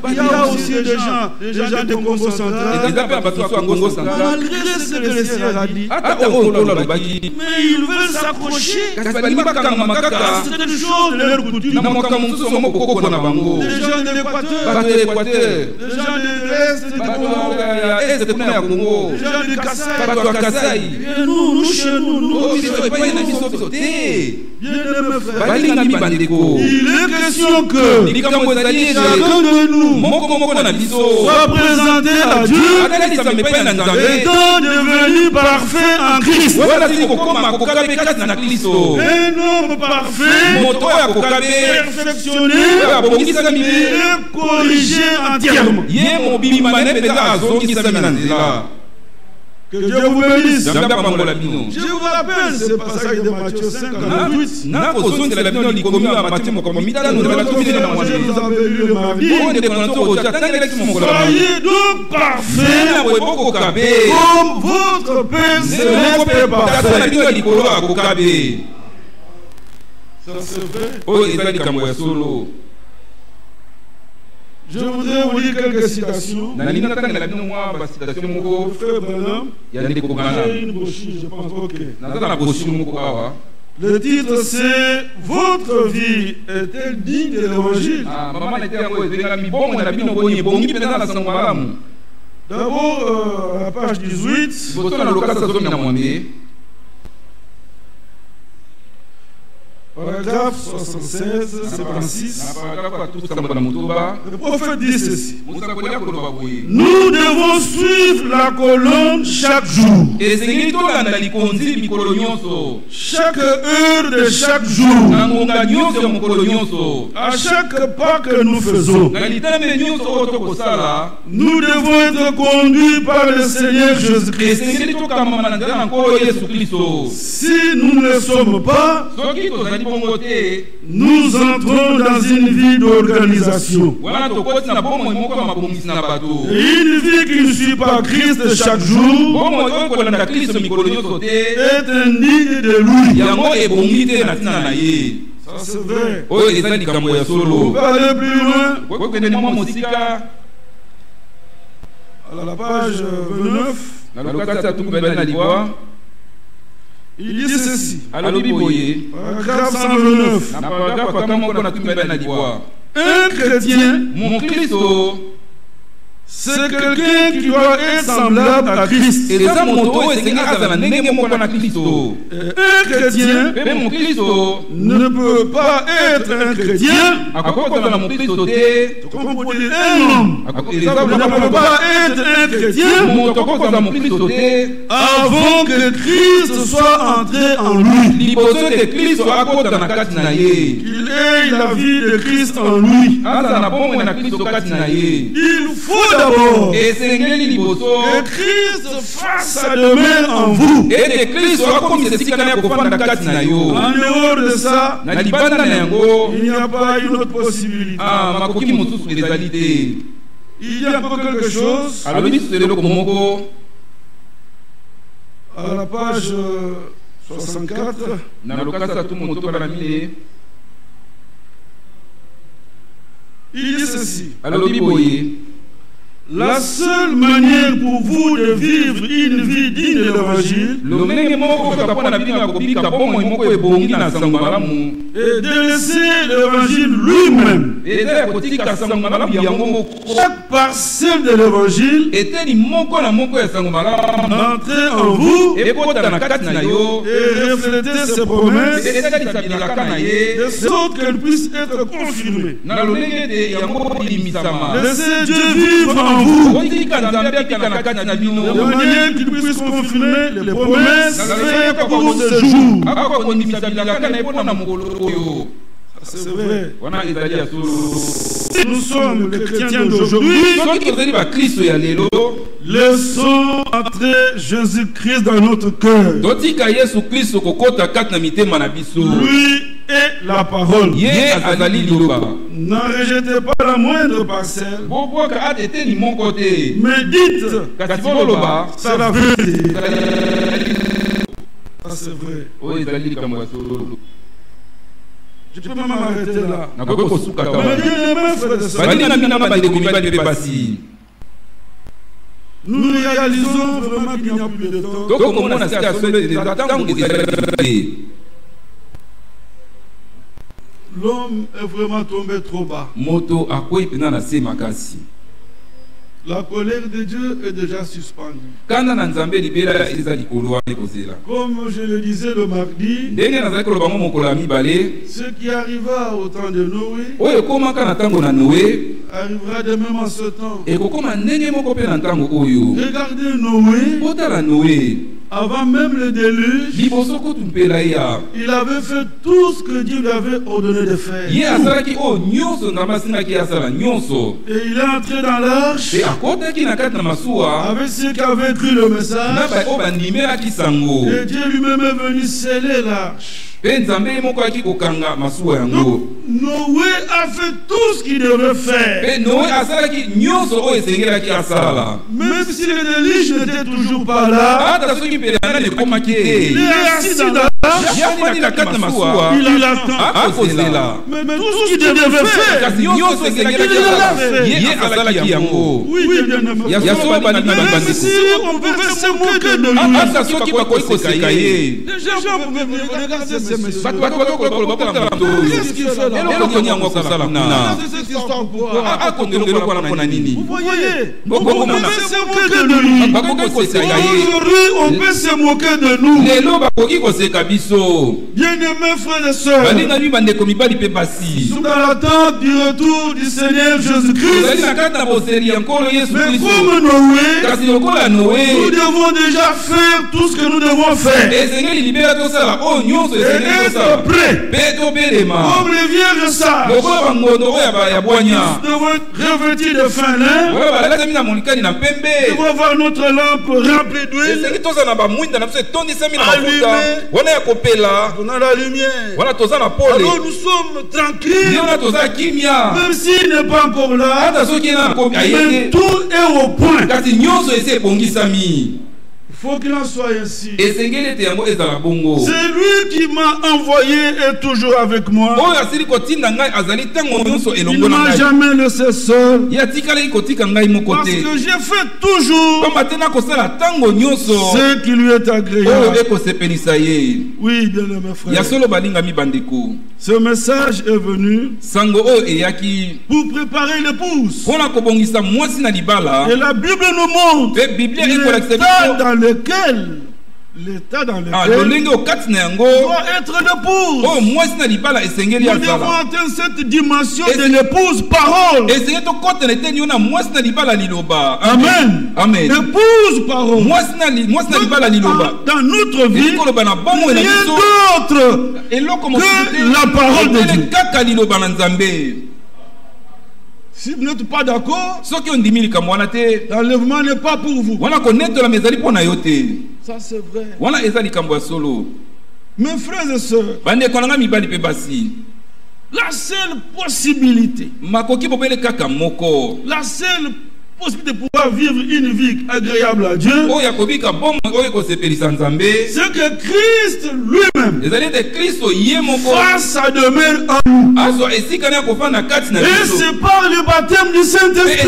Il y a aussi des gens de Congo central, malgré ce que le Seigneur a dit, mais ils veulent s'accrocher à certaines choses de leur coutume. Des gens de l'Équateur, des gens de l'Est, des gens de Kassai. Et nous chez nous, Bien-aimés frères, il est question que chacun de nous soit présenté à Dieu étant devenu parfait en Christ. Un homme parfait, perfectionné et corrigé entièrement. Que Dieu vous bénisse. Je vous rappelle ce passage de Matthieu 5 à 8. Je vous avais lu le mardi. Soyez donc parfaits comme votre Père céleste est parfait. Ça c'est vrai. Je voudrais vous lire quelques citations. J'ai une brochure, je pense. Ok. Le titre c'est Votre vie est-elle digne de l'évangile? D'abord, à la page 18. Paragraphe 76, 56. Le prophète dit ceci. Nous devons suivre la colonne chaque jour. Chaque heure de chaque jour. À chaque pas que nous faisons. Nous devons être conduits par le Seigneur Jésus-Christ. Si nous ne le sommes pas, nous entrons dans une vie d'organisation. Une vie qui ne suit pas Christ chaque jour est indigne de lui. Ça c'est vrai. Vous allez plus loin. À la page 29. Il dit ceci. Paragraphe 129. Un chrétien, c'est quelqu'un qui doit être semblable à Christ. Un chrétien ne peut pas être un chrétien. Comme on dit un homme ne peut pas être un chrétien avant que Christ soit entré en lui. Qu'il ait la vie de Christ en lui. Il faut d'abord que Christ fasse sa demeure en vous. En dehors de ça, il n'y a pas une autre possibilité. Il y a encore quelque chose. À la page 64. Il dit ceci. La seule manière pour vous de vivre une vie digne de l'évangile est de laisser l'évangile lui-même. Chaque parcelle de l'évangile entrer en vous et refléter ses promesses de sorte qu'elles puissent être confirmées. Laissez Dieu vivre en vous de manière qu'il puisse confirmer les promesses faites pour ce jour. C'est vrai. Nous sommes les chrétiens d'aujourd'hui. Laissons entrer Jésus-Christ dans notre cœur. Lui est la parole. N'en rejetez pas la moindre parcelle. Mais dites, c'est la vérité. Ça c'est vrai. Je peux même m'arrêter là. Mais bien-aimés frères et sœurs, nous réalisons vraiment qu'il n'y a plus de temps. L'homme est vraiment tombé trop bas. La colère de Dieu est déjà suspendue. Comme je le disais le mardi, ce qui arriva au temps de Noé arrivera de même en ce temps. Regardez Noé. Avant même le déluge, il avait fait tout ce que Dieu lui avait ordonné de faire. Et il est entré dans l'arche avec ceux qui avaient cru le message. Et Dieu lui-même est venu sceller l'arche. Donc, Noé a fait tout ce qu'il devait faire. Même si le déluge n'était toujours pas là, il est assis dans l'arche. Il attend. Mais tout ce qu'il devait faire, il l'a fait. Oui, même si on peut se moquer de lui. Les gens pouvaient me regarder ces messieurs. Qu'est-ce qu'il fait là? Vous voyez, on peut se moquer de lui. Aujourd'hui, on peut se moquer de nous. Bien-aimés frères et sœurs, sous dans l'attente du retour du Seigneur Jésus-Christ, mais comme Noé, nous devons déjà faire tout ce que nous devons faire et être prêts. Comme les vierges sages, nous devons revêtir de fin lin, nous devons avoir notre lampe remplie d'huile, on a la lumière. Alors nous sommes tranquilles, même s'il n'est pas encore là, mais tout est au point. Il faut qu'il en soit ainsi. C'est lui qui m'a envoyé et toujours avec moi. Il ne m'a jamais laissé seul. Parce que j'ai fait toujours ce qui lui est agréable. Oui, bien-aimé frère. Ce message est venu pour préparer l'épouse. Et la Bible nous montre l'état dans lequel doit être l'épouse. Nous devons atteindre cette dimension de l'épouse parole. Amen. L'épouse parole. Dans notre vie, rien d'autre que la parole de Dieu. Si vous n'êtes pas d'accord, l'enlèvement n'est pas pour vous. Ça c'est vrai. Mes frères et sœurs, la seule possibilité, de pouvoir vivre une vie agréable à Dieu, c'est que Christ lui-même fasse sa demeure en nous. Et c'est par le baptême du Saint-Esprit.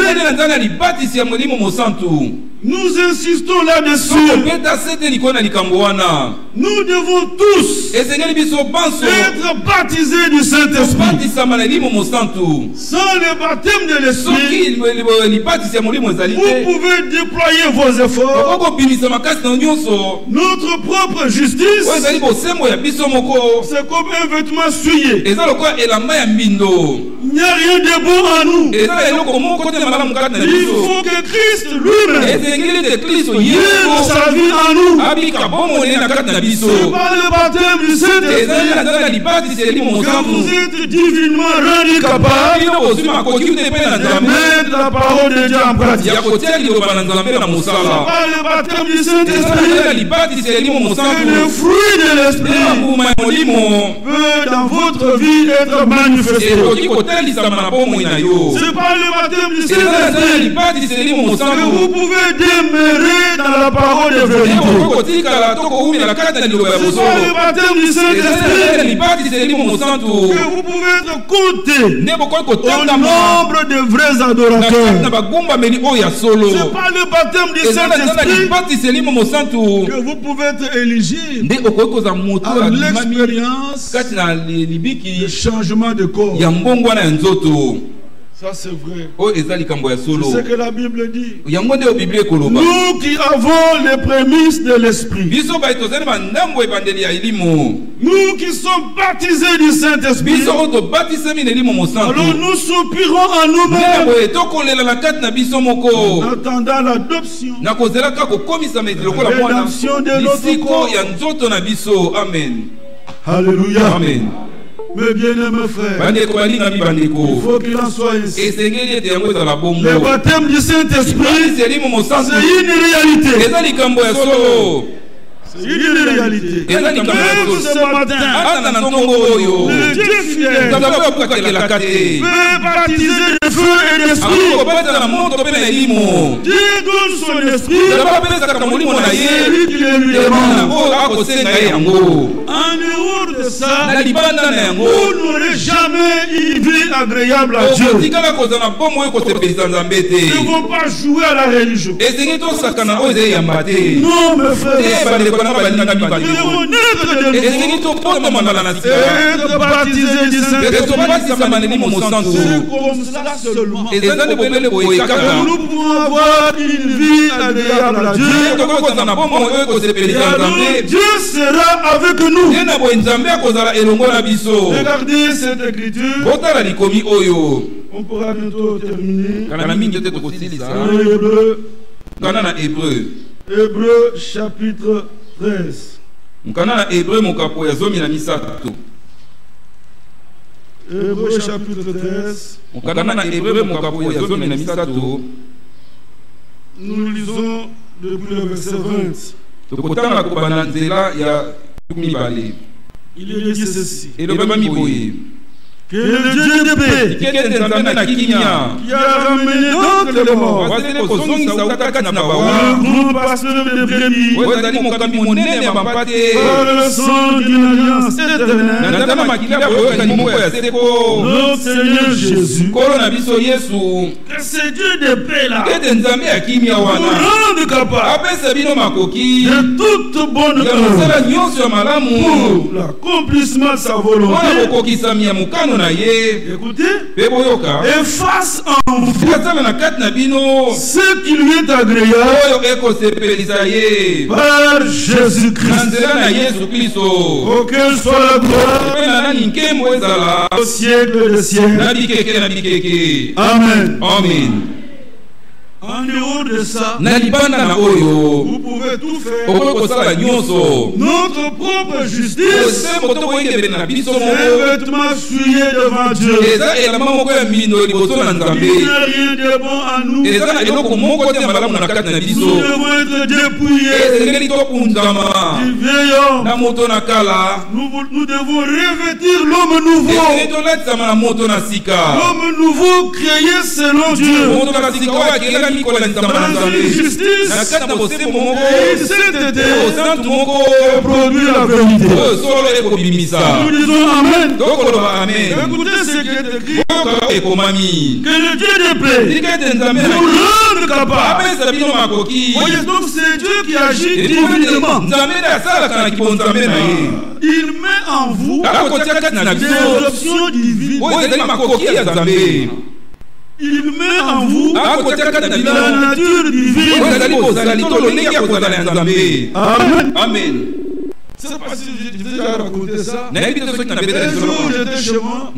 Nous insistons là-dessus. Nous devons tous être baptisés du Saint-Esprit. Sans le baptême de l'Esprit, vous pouvez déployer vos efforts. Notre propre justice, c'est comme un vêtement souillé. Il n'y a rien de bon en nous. Il faut que Christ lui-même vive sa vie en nous. C'est par le baptême du Saint-Esprit que vous êtes divinement rendus capables de mettre la parole de Dieu en pratique. C'est par le baptême du Saint-Esprit que le fruit de l'Esprit peut dans votre vie être manifesté. C'est par le baptême du Saint-Esprit que vous pouvez demeurer dans la parole de vérité. C'est par le baptême du Saint-Esprit que vous pouvez être compté au nombre de vrais adorateurs. C'est par le baptême du Saint-Esprit que vous pouvez être éligible à l'expérience de changement de corps. Ça c'est vrai. C'est ce que la Bible dit. Nous qui avons les prémices de l'Esprit. Nous qui sommes baptisés du Saint-Esprit. Alors nous soupirons à nous-mêmes en attendant l'adoption. La rédemption de notre corps. Amen. Alléluia. Amen. Mes bien-aimés frères, il faut qu'il en soit ainsi. Le baptême du Saint-Esprit, c'est une réalité. C'est une réalité. Même ce matin, le Dieu fidèle peut baptiser de feu et d'esprit. Dieu donne son esprit. C'est lui qui le lui demande. En dehors de ça, vous n'aurez jamais une vie agréable à Dieu. Nous ne devons pas jouer à la religion. Non, mes frères. Nous devons naître de nouveau et être baptisés du Saint-Esprit. C'est comme ça seulement que nous pouvons avoir une vie agréable à Dieu. Dieu sera avec nous. Regardez cette écriture. On pourra bientôt terminer. Hébreu chapitre 13. Hébreu chapitre 13. Nous lisons depuis le verset 20. Il est dit ceci. Que le Dieu de paix qui a ramené d'autres les morts, le grand pasteur de brebis, par le sang d'une alliance éternelle, notre Seigneur Jésus, que ce Dieu de paix là nous rende capable de toute bonne œuvre pour l'accomplissement de sa volonté. Écoutez, et fasse en vous ce qui lui est agréable par Jésus-Christ. Auquel soit la gloire au siècle des siècles. Amen. Amen. En dehors de ça, vous pouvez tout faire. Notre propre justice est un vêtement souillé devant Dieu. Il n'y a rien de bon en nous. Nous devons être dépouillés du vieil homme. Nous devons revêtir l'homme nouveau. L'homme nouveau créé selon Dieu. Dans une justice et une sainteté produit la vérité. Nous disons Amen. Écoutez ce qui est écrit. Que le Dieu de paix nous rende capable. Voyez donc, c'est Dieu qui agit divinement. Il met en vous des options divines. Il met en vous la nature divine. Amen. Amen. Je ne sais pas si j'ai déjà raconté ça. Un jour, j'étais chez moi.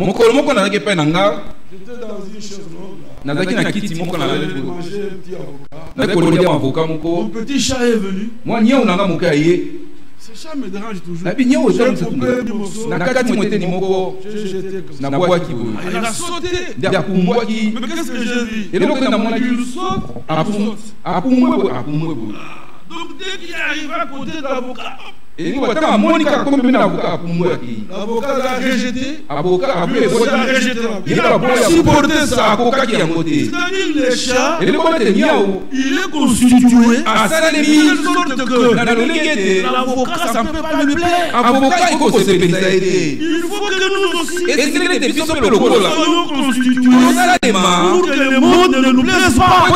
J'étais dans une chaise longue. J'ai mangé un petit avocat. Mon petit chat est venu. Ce chat me dérange toujours. J'ai coupé du morceau. J'ai jeté comme ça. Il a sauté. Mais qu'est-ce que j'ai vu? Il saute. Donc dès qu'il arrive à côté de l'avocat, l'avocat l'a rejeté. Il n'a pas supporté ça. C'est-à-dire le chat, il est constitué à telle sorte que l'avocat, ça ne peut pas lui plaire. Il faut que nous aussi soyons constitués pour que le monde ne nous plaise pas. Que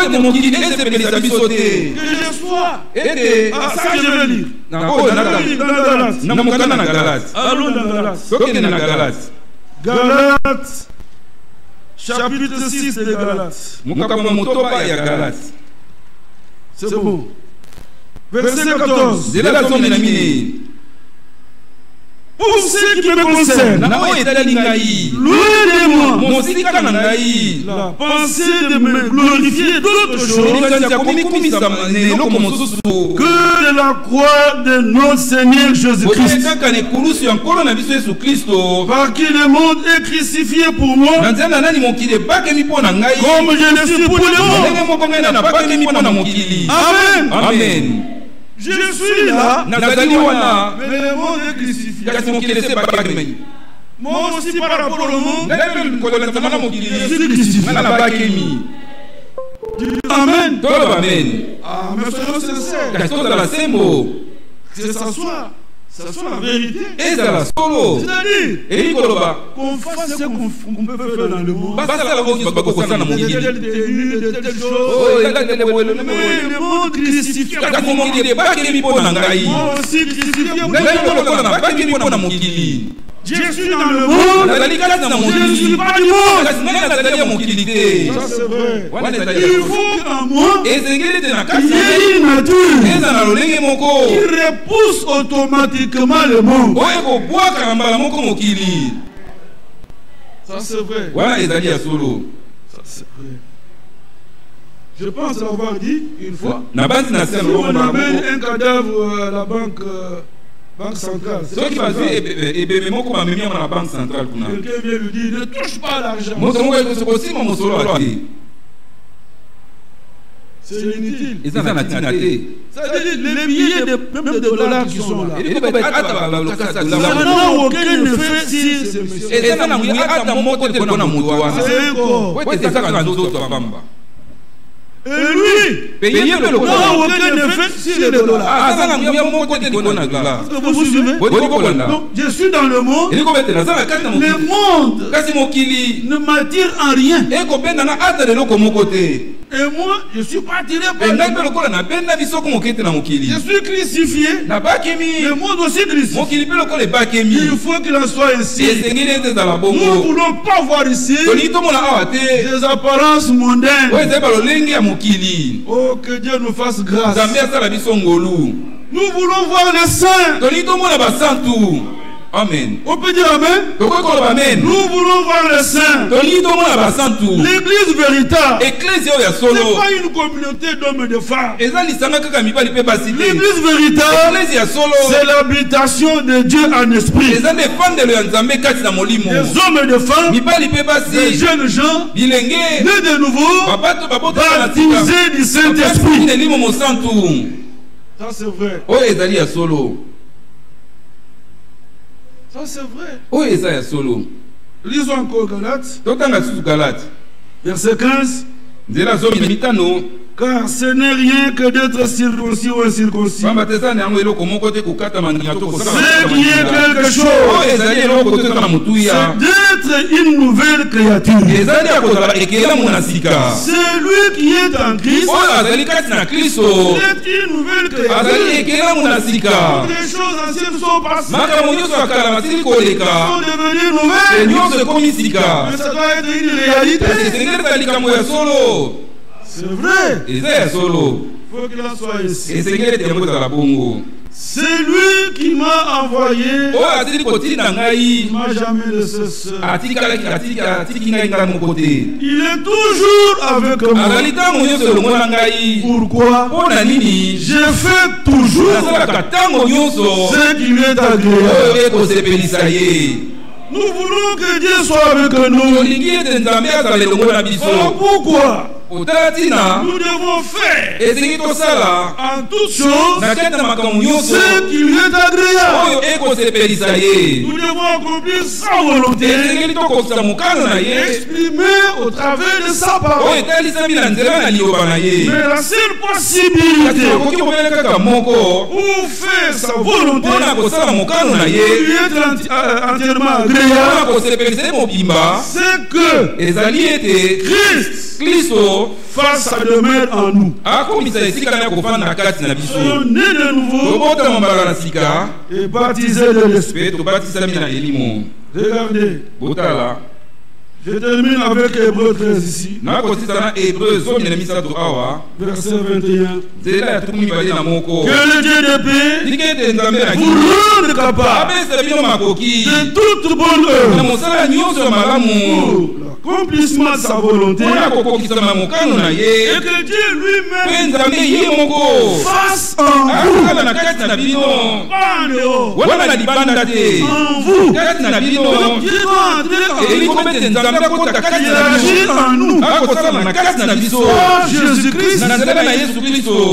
je sois. Ça je vais lire. Allons dans Galates. Galates chapitre 6 de Galates. C'est bon. Verset 14. Pour ce qui me concerne, loin de moi la pensée de me glorifier d'autre chose que de la croix de notre Seigneur Jésus-Christ, par qui le monde est crucifié pour moi, comme je le suis pour le monde. Amen. Amen. Je suis là, mais le monde est crucifié. Moi aussi par rapport au monde, je suis crucifié. Amen. Amen. Mais soyons sincères. Que ça soit la vérité. C'est-à-dire qu'on fasse ce qu'on peut faire dans le monde. Telle chose. Mais le monde crucifié. Moi aussi crucifié. Je suis dans le monde, je ne suis pas du monde. Ça c'est vrai. Il faut qu'en moi, il y ait une nature qui repousse automatiquement le monde. Ça c'est vrai. Ça c'est vrai. Je pense l'avoir dit une fois. Si on amène un cadavre à la banque centrale, quelqu'un vient lui dire ne touche pas à l'argent. C'est inutile. Ça veut dire les billets de dollars qui sont là. Ça n'a aucun effet si c'est monsieur. C'est un corps. Et lui, payer le dollar n'a aucun effet sur le dollar. Vous suivez? Donc, je suis dans le monde. Le monde ne m'attire en rien. Et moi, je suis pas attiré par le monde. Je suis crucifié. Le monde aussi crucifié. Il faut qu'il en soit ainsi. Nous ne voulons pas voir ici des apparences mondaines. Oh, que Dieu nous fasse grâce. Nous voulons voir les saints. Amen. On peut dire amen. Nous voulons voir les saints. L'église véritable. Ce n'est pas une communauté d'hommes et de femmes. L'église véritable, c'est l'habitation de Dieu en esprit. Les hommes et de femmes, des jeunes gens, nés de nouveau, baptisés du Saint-Esprit. Ça c'est vrai. Ça c'est vrai. Lisons encore Galates. Verset 15. Car ce n'est rien que d'être circoncis ou incirconcis. C'est qui est quelque chose. C'est d'être une nouvelle créature. Celui qui est en Christ est une nouvelle créature. Les choses anciennes sont passées. Sont devenues nouvelles. Mais ça doit être une réalité. C'est vrai. Il faut qu'il en soit ici. C'est lui qui m'a envoyé. Il ne m'a jamais laissé seul. Il est toujours avec moi. Pourquoi? Je fais toujours ce qui lui est agréable. Nous voulons que Dieu soit avec nous. Pourquoi? Nous devons faire en toutes choses ce qui lui est agréable. Nous devons accomplir sa volonté, exprimer au travers de sa parole. Mais la seule possibilité pour faire sa volonté, pour lui être entièrement agréable, c'est que Christ fasse sa demeure en nous. Soyons nés de nouveau et baptisés de l'Esprit. Regardez. Je termine avec Hébreu 13 ici. Verset 21. Que le Dieu de paix vous rende capable de toute bonne œuvre pour l'accomplissement de sa volonté, et que Dieu lui-même fasse en vous, pas en dehors, en vous, il agit en nous.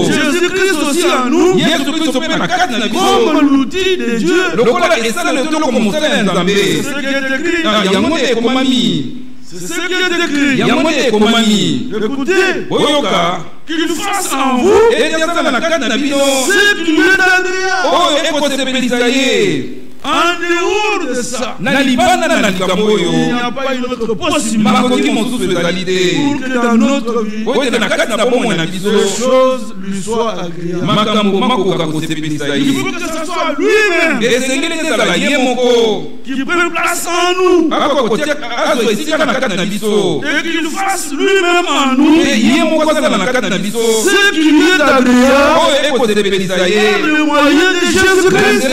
Jésus-Christ aussi en nous, comme l'outil de Dieu. C'est ce qui est écrit. Écoutez, qu'il fasse en vous ce qui lui est agréable. En dehors de ça, il n'y a pas une autre possibilité pour que dans notre vie, les choses lui soient agréables. Il faut que ce soit lui-même qui prenne place en nous et qu'il fasse lui-même en nous ce qui lui est agréable par le moyen de Jésus-Christ.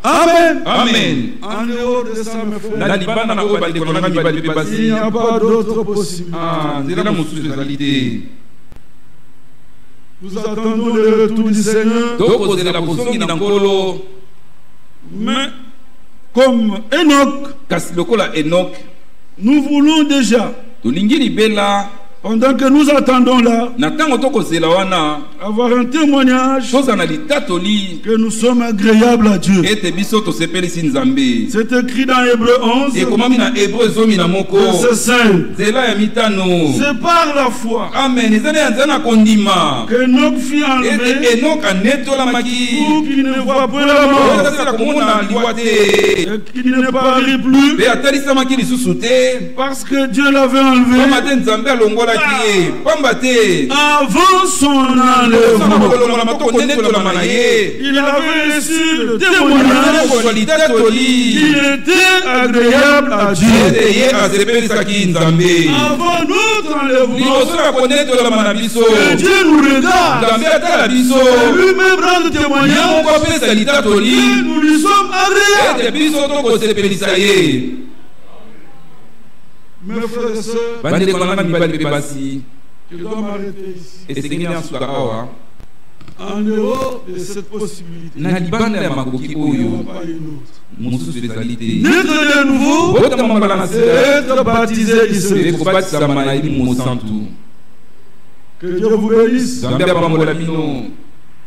Amen. Amen. En dehors de ça, mes frères, il n'y a pas d'autre possibilité. Nous attendons le retour du Seigneur. Mais comme Enoch, nous voulons déjà, pendant que nous attendons là, avoir un témoignage que nous sommes agréables à Dieu. C'est écrit dans Hébreu 11, verset 5. C'est par la foi que Enoch fut enlevé pour qu'il ne voie pas la mort et qu'il ne parle plus parce que Dieu l'avait enlevé avant son enlèvement. Il avait reçu le témoignage qu'il était agréable à Dieu. Avant notre enlèvement, que Dieu nous regarde et lui-même rend le témoignage que nous lui sommes agréables. Mes frères et sœurs, je dois m'arrêter ici. En dehors de cette possibilité, il n'y a pas une autre. Naître de nouveau, être baptisé ici. Que Dieu vous bénisse.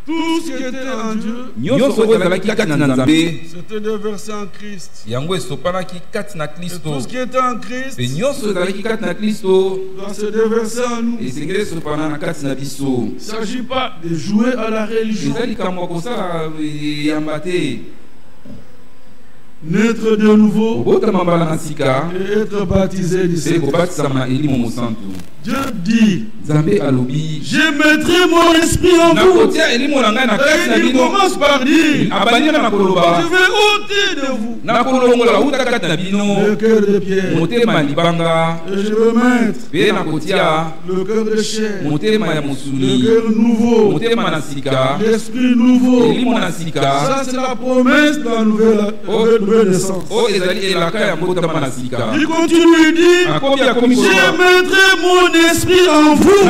Tout ce qui était en Dieu, c'était de verser en Christ. Et tout ce qui était en Christ doit se déverser en nous. Il ne s'agit pas de jouer à la religion. Naître de nouveau et être baptisé du Saint-Esprit. Dieu dit, je mettrai mon esprit en vous. Et il commence par dire, je vais ôter de vous le cœur de pierre et je vais mettre le cœur de chair, le cœur nouveau, l'esprit nouveau. Ça c'est la promesse de la nouvelle naissance. Il continue, il dit, je mettrai mon esprit en vous. C'est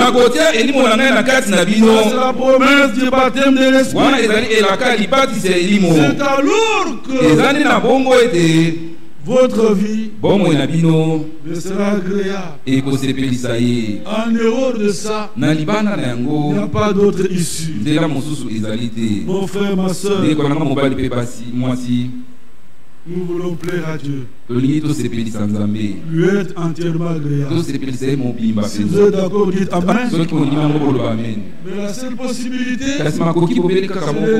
la promesse du baptême de l'esprit. C'est alors que votre vie me sera agréable. En dehors de ça, il n'y a pas d'autre issue. Mon frère, ma soeur, nous voulons plaire à Dieu. Lui être entièrement agréable. Si vous êtes d'accord, dites Amen. Mais la seule possibilité, c'est de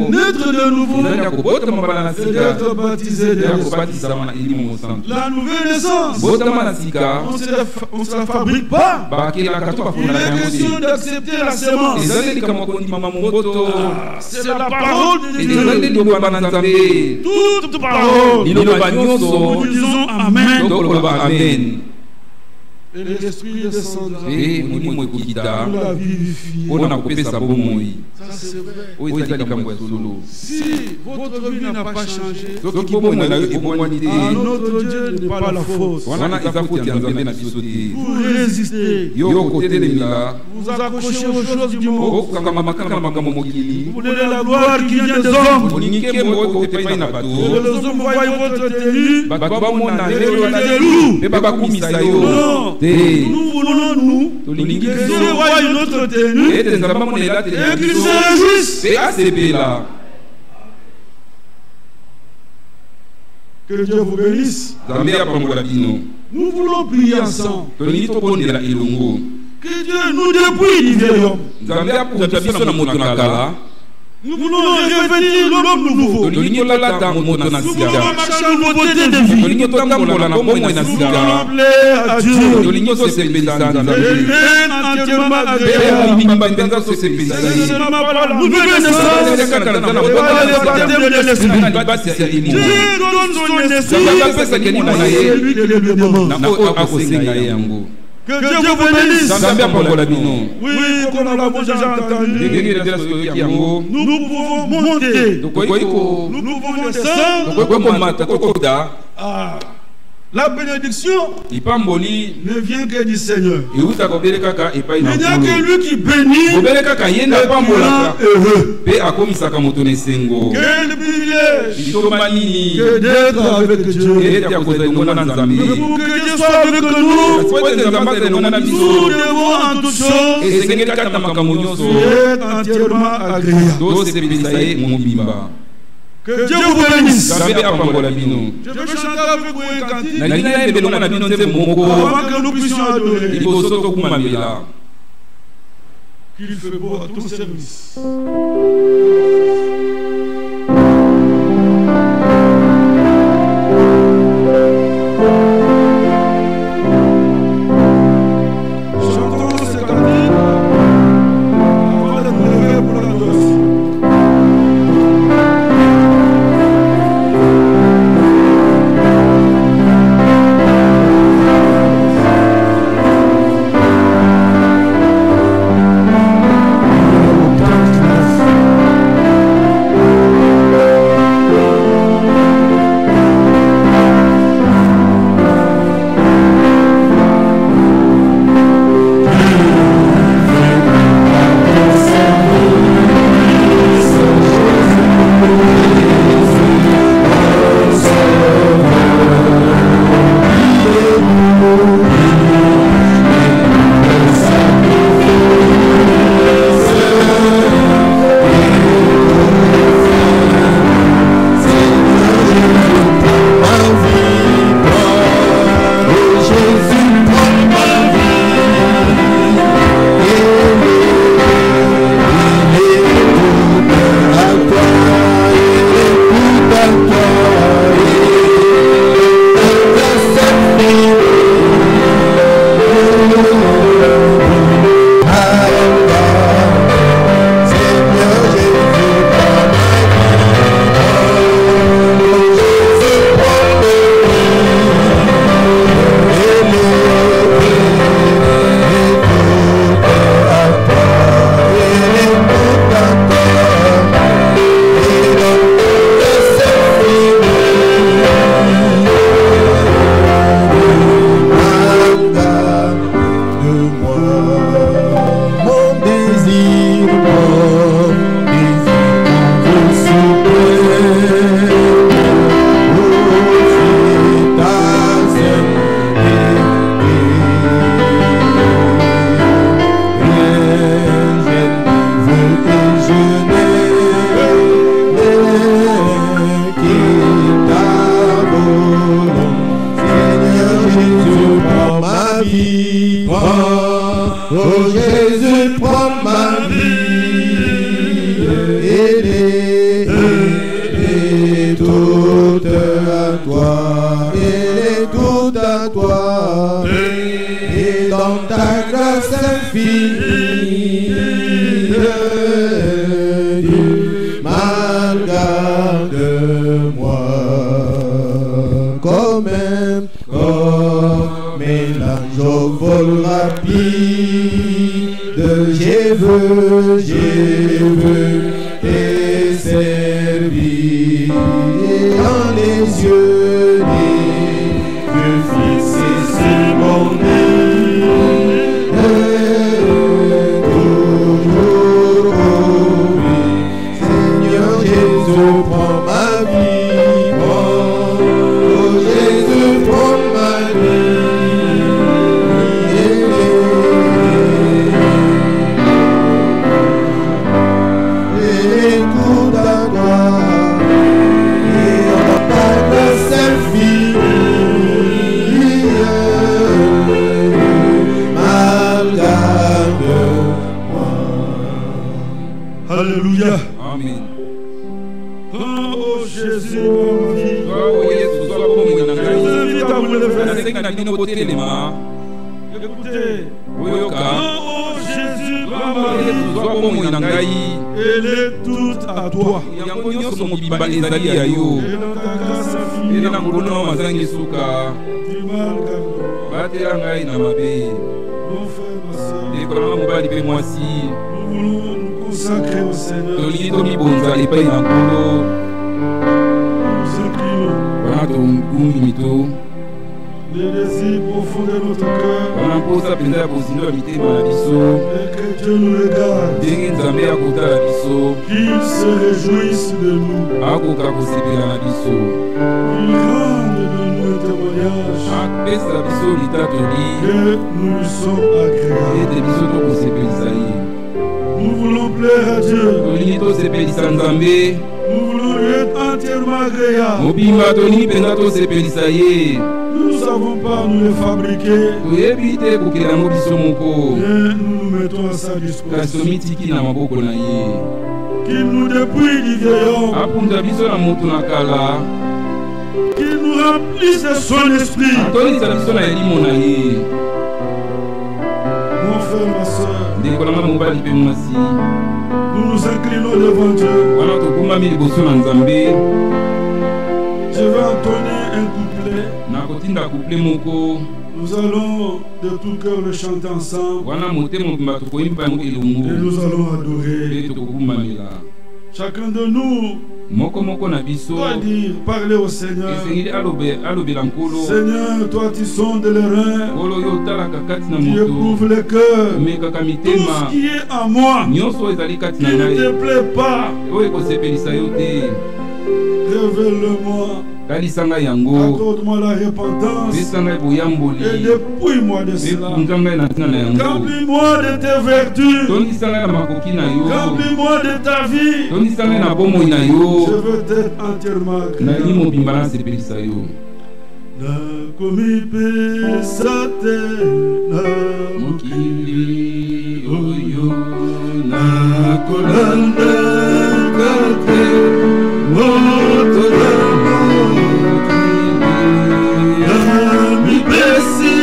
naître de nouveau et d'être baptisé de l'Esprit. La nouvelle naissance, on ne se la fabrique pas. Il est question d'accepter la semence. C'est la parole de Dieu. Toute parole. Nous disons disons Amen. Amen. Et l'Esprit descendra Et pour la vivifier. Ça c'est vrai. Si votre vie n'a pas changé, à notre Dieu n'est pas la faute. Vous résistez. Vous accrochez aux choses du monde. Vous donnez la gloire qui vient des hommes. Et les hommes voient votre tenue. Nous voulons, nous, que Dieu voie une autre tenue et qu'il se réjouisse. Que Dieu vous bénisse. Nous voulons prier ensemble. Que Dieu nous dépouille du vieil homme. Nous voulons revêtir l'homme nouveau. Nous voulons marcher en nouveauté de vie. Nous voulons plaire à Dieu. Et entièrement agréable. Nous venons de Dieu donne son esprit. C'est lui qui le demande. Que Dieu vous bénisse. Oui, comme nous l'avons déjà entendu, nous pouvons monter. Nous pouvons descendre. La bénédiction ne vient que du Seigneur. Il n'y a que lui qui bénit et qui rend heureux. Quel privilège que d'être avec Dieu. Pour que Dieu soit avec nous, nous devons en toutes choses être entièrement agréables. Que Dieu vous bénisse. Je veux chanter avec vous un cantique avant que nous puissions adorer. Qu'il fait beau à tout service. Chantons ce cantique avant d'être levés pour l'adoration. j'ai vu et servi dans les yeux du Fils et secondé. Toujours oui, Seigneur Jésus, prends ma vie, oh Jésus, prends ma vie. Alléluia. Amen. Oh Jésus, mon vie. Oh Jésus, sois bon, mon Je vous invite à vous lever. Écoutez. Oh Jésus, mon vie. Elle est toute à toi. Et dans ta grâce infinie, du mal mon frère, ma soeur, nous voulons nous consacrer au Seigneur. Nous inclinons les désirs profonds de notre cœur et que Dieu nous regarde, qu'il se réjouisse de nous, qu'il rende de nous un témoignage que nous lui sommes agréables. Nous voulons plaire à Dieu. Nous voulons être entièrement agréables. Nous ne savons pas nous les fabriquer. Et nous nous mettons à sa disposition. Qu'il nous dépouille du vieil homme. Qu'il nous remplisse de son esprit. Mon frère, ma soeur, nous nous inclinons devant Dieu. Je vais entonner un couplet. Nous allons de tout cœur le chanter ensemble. Et nous allons adorer. Chacun de nous doit dire, parler au Seigneur. Seigneur, toi tu sondes les reins, tu éprouves le cœur. Tout ce qui est en moi qui ne te plaît pas, révèle-le-moi. Accorde-moi la repentance et dépouille-moi de cela. Remplis-moi de tes vertus. Remplis-moi de ta vie. Je veux être entièrement agréable. Nakomi pesate mokili oyo nakolanda kate motola mokili nami pesi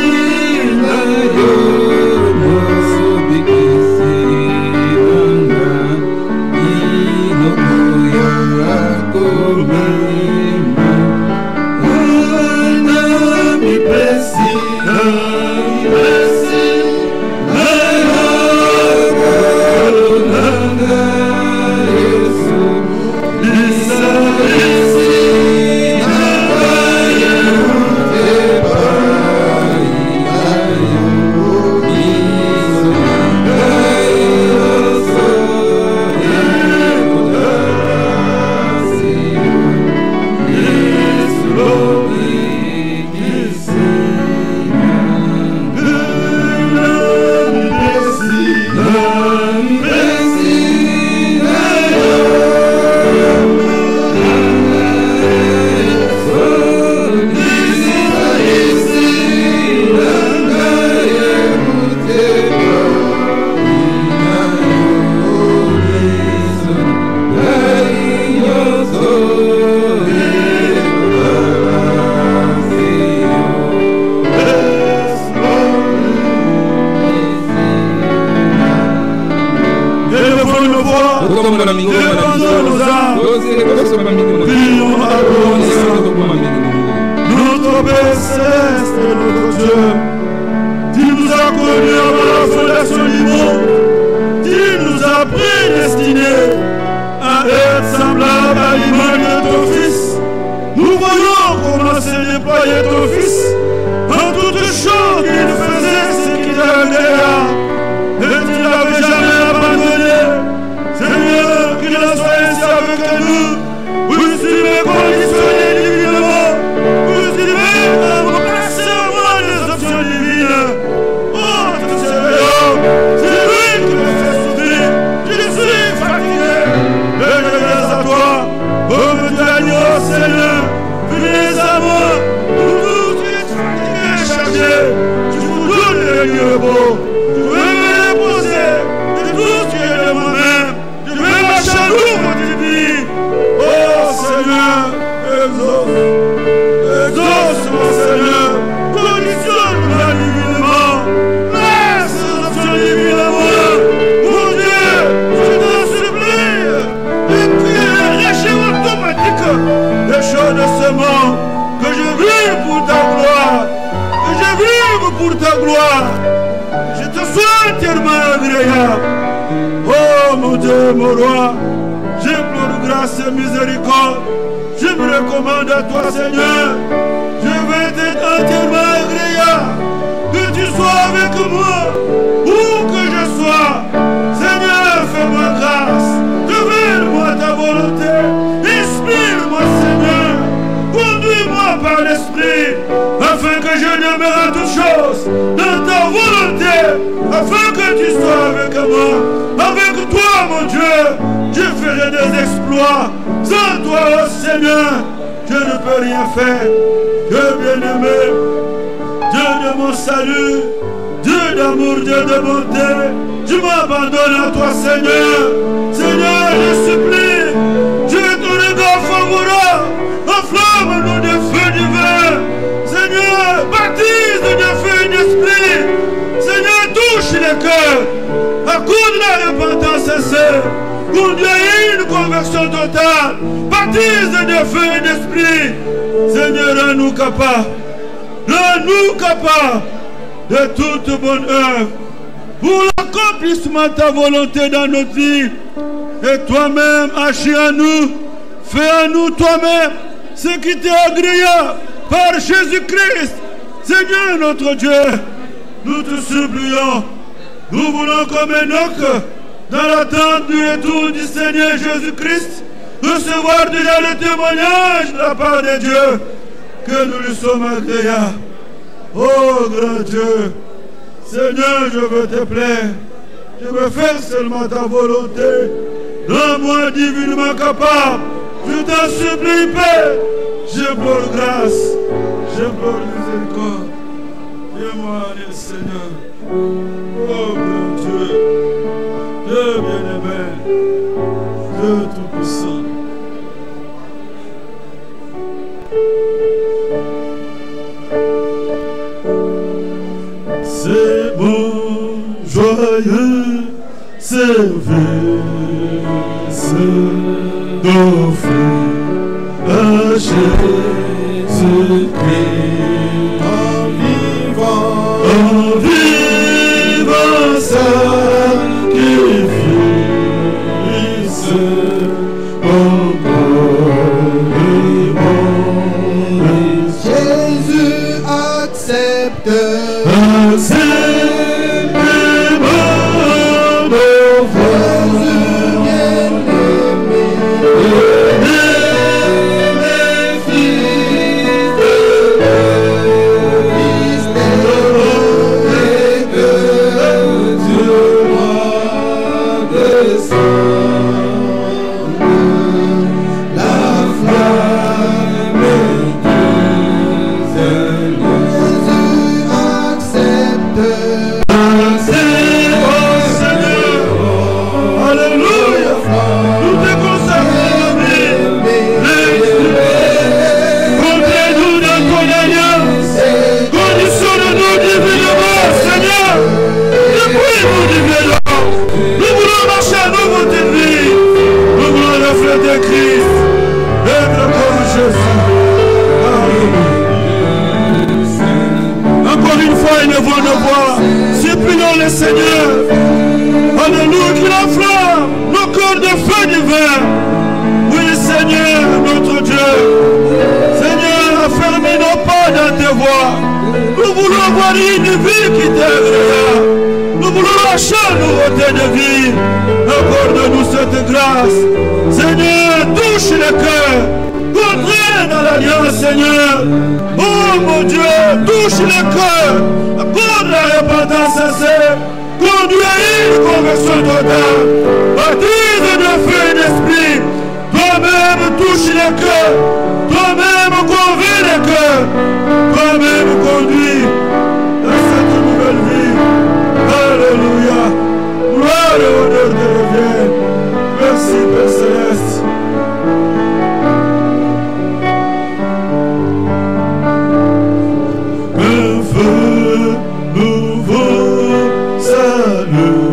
na yo mosobikisi nanga inokoya akomema nami pesi Notre Père céleste, notre Dieu, tu nous as connus avant la fondation du monde. Tu tu nous as prédestinés à être semblables à l'image de ton Fils. Nous voyons comment s'est déployé ton Fils en toutes choses qu'il faisait ce qui est agréable et tu ne l'avais jamais abandonné. Seigneur, qu'il en soit ainsi avec nous. Vous estimez conditionné divinement. Vous estimez remplacement des options divines. Oh, tout Seigneur, c'est lui qui me fait souffrir. Je suis fatigué. Et je viens à toi. Oh, mon agneau, Seigneur, venez à moi. Pour tout qui est fatigué et chargé, je vous donne les lieux beaux. Je vais me reposer de tout ce qui est de moi-même. Je vais marcher à nous, mon divin. Oh Seigneur, exauce mon Seigneur, conditionne-moi divinement, laisse l'option divine à moi, mon Dieu, je t'en supplie, et puis régime automatique des choses de ce monde, que je vive pour ta gloire, que je vive pour ta gloire, je te sois entièrement agréable. Oh mon Dieu, mon roi, j'implore grâce et miséricorde. Je me recommande à toi, Seigneur. Je vais être entièrement agréable. Que tu sois avec moi, où que je sois. Seigneur, fais-moi grâce. Révèle-moi ta volonté. Inspire-moi, Seigneur. Conduis-moi par l'Esprit, afin que je demeure en toutes choses dans ta volonté, afin que tu sois avec moi. Avec toi, mon Dieu, je ferai des exploits. Sans toi, oh Seigneur, je ne peux rien faire. Dieu bien-aimé, Dieu de mon salut, Dieu d'amour, Dieu de bonté, je m'abandonne à toi, Seigneur. Seigneur, je supplie, je vais ton regard favorable. Enflamme-nous de feu divin. Seigneur, baptise de feu et d'esprit. Seigneur, touche les cœurs. Accorde la repentance sincère. Conduis une conversion totale. Baptise de feu et d'esprit. Seigneur, rends-nous capables. Rends-nous capables de toute bonne œuvre pour l'accomplissement de ta volonté dans notre vie. Et toi-même, agis en nous. Fais en nous toi-même ce qui t'est agréable par Jésus-Christ. Seigneur notre Dieu, nous te supplions. Nous voulons comme Enoch, dans l'attente du retour du Seigneur Jésus-Christ, recevoir déjà le témoignage de la part de Dieu que nous lui sommes agréables. Oh grand Dieu, Seigneur, je veux te plaire. Je veux faire seulement ta volonté. Rends-moi divinement capable. Je t'en supplie, Père. J'implore grâce. J'implore miséricorde. Viens-moi, le Seigneur. Oh mon Dieu. Dieu bien-aimé. Dieu tout-puissant. C'est bon, joyeux service d'offrir à Jésus-Christ en vivant sacrifice encore et bon. Jésus accepte. Supplions le Seigneur, alléluia, qu'il foi. Nous voulons avoir une vie qui t'agrée. Nous voulons lâcher nouveauté de vie. Accorde-nous cette grâce. Seigneur, touche le cœur. Contrez dans l'alliance, Seigneur. Oh mon Dieu, touche le cœur. Accorde la repentance sincère. Conduis à une conversion totale. Baptise de feu et d'esprit. Toi-même touche le cœur. Toi-même convainc le cœur. Toi-même conduis dans cette nouvelle vie. Alléluia. Gloire et honneur te reviennent. Merci, Père Céleste. Un feu nouveau salut.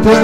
Pour